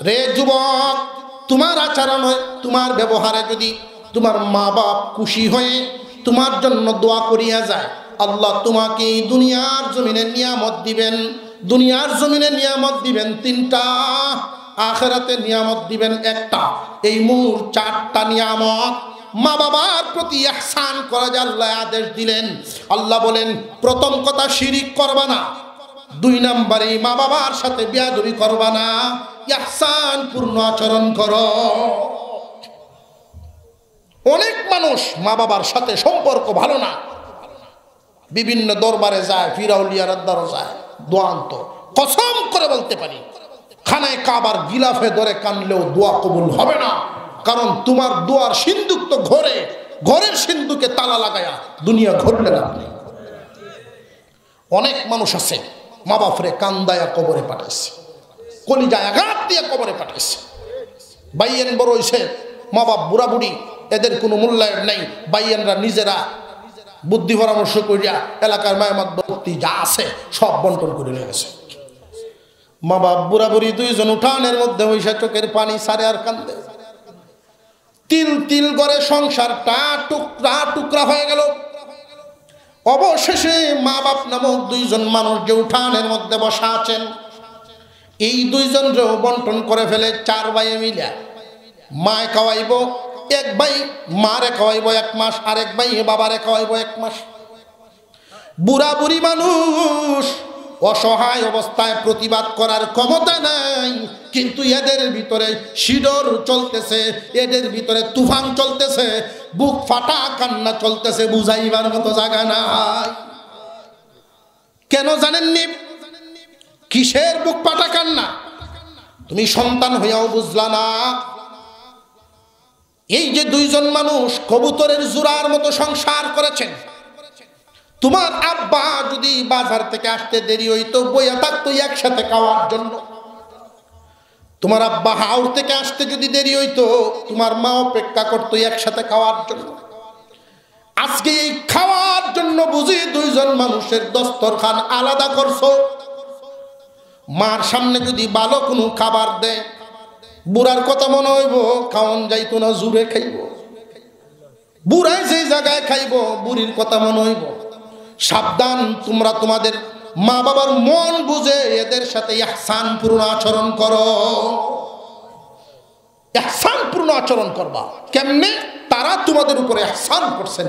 রে যুবক, তোমার আচরণে তোমার ব্যবহারে যদি তোমার মা বাপ খুশি হয়ে তোমার জন্য দোয়া করিয়া যায়, আল্লাহ তোমাকে দুনিয়ার জমিনে নিয়ামত দিবেন। দুনিয়ার জমিনে নিয়ামত দিবেন তিনটা, আখিরাতে নিয়ামত দিবেন একটা। এই মূল চারটা নিয়ামত মা বাবার প্রতি ইহসান করা যায় আল্লাহ আদেশ দিলেন। আল্লাহ বলেন, প্রথম কথা শিরিক করবা না, দুই নম্বরে মা বাবার সাথে বেয়াদবি করবা না, ইহসান পূর্ণ আচরণ করো। অনেক মানুষ মা বাবার সাথে সম্পর্ক ভালো না, বিভিন্ন দরবারে যায়, ফিরাউলিয়ার দ্বারা যায়, দোয়ান্ত কসম করে বলতে পারি খানায় কাবার গিলাফে ধরে কানলেও দোয়া কবুল হবে না। কারণ তোমার দোয়ার সিন্দুক তো ঘরে, ঘরের সিন্দুকে তালা লাগায়া দুনিয়া ঘুরলেন আপনি। অনেক মানুষ আছে মা বাপরে কান্দায়া কবরে পাঠাইছে, কলিজায় আঘাত দিয়ে কবরে পাঠাইছে। বাইয়েন বড় হইছে, মা বাপ বুড়া বুড়ি, এদের কোনো মূল্যায়ন নেই। বাইয়েনরা নিজেরা বুদ্ধি পরামর্শ করিয়া এলাকার মায়ামাত ভক্তি যা আছে সব বন্টন করে নিয়ে গেছে। মা বাপ বুড়া বুড়ি দুইজন উঠানের মধ্যে হইসা চোখের পানি সারে আর কান্দে। তিল তিল করে সংসারটা টুকরা টুকরা হয়ে গেল। অবশেষে মা বাপ নামক দুইজন মানুষ যে উঠানের মধ্যে বসা আছেন, এই দুইজনকেও বন্টন করে ফেলে 4 ভাই মিলা। মায় খাওয়াইব, এক ভাই মারে খাওয়াইব 1 মাস, আরেক ভাই বাবারে খাওয়াইব 1 মাস। বুড়া বুড়ি মানুষ অসহায় অবস্থায় প্রতিবাদ করার ক্ষমতা নাই, কিন্তু এদের ভিতরে শিডর চলতেছে, এদের ভিতরে তুফান চলতেছে, বুক ফাটা কান্না চলতেছে, বুঝাইবার মতো জায়গা নাই। কেন জানেননি? কিসের বুক ফাটা কান্না? তুমি সন্তান হইয়াও বুঝলা না। এই যে দুইজন মানুষ কবুতরের জোড়ার মতো সংসার করেছেন, তোমার আব্বা যদি বাজার থেকে আসতে দেরি হইতো, বইয়া থাকতো একসাথে খাওয়ার জন্য। তোমার আব্বা হাওড় থেকে আসতে যদি দেরি হইতো, তোমার মা অপেক্ষা করতো একসাথে খাওয়ার জন্য। আজকে এই খাওয়ার জন্য বুঝি দুইজন মানুষের দস্তরখান আলাদা করছো। মার সামনে যদি ভালো কোনো খাবার দেয়, বুড়ার কথা মনে হইব খাওয়ান যাইতো না, জুড়ে খাইব। বুড়াই যে জায়গায় খাইব, বুড়ির কথা মনে হইব। সাবধান, তোমরা তোমাদের মা বাবার মন বুঝে এদের সাথে ইহসানপূর্ণ আচরণ করো। ইহসানপূর্ণ আচরণ করবা। কেমনে? তারা তোমাদের উপরে ইহসান করছেন।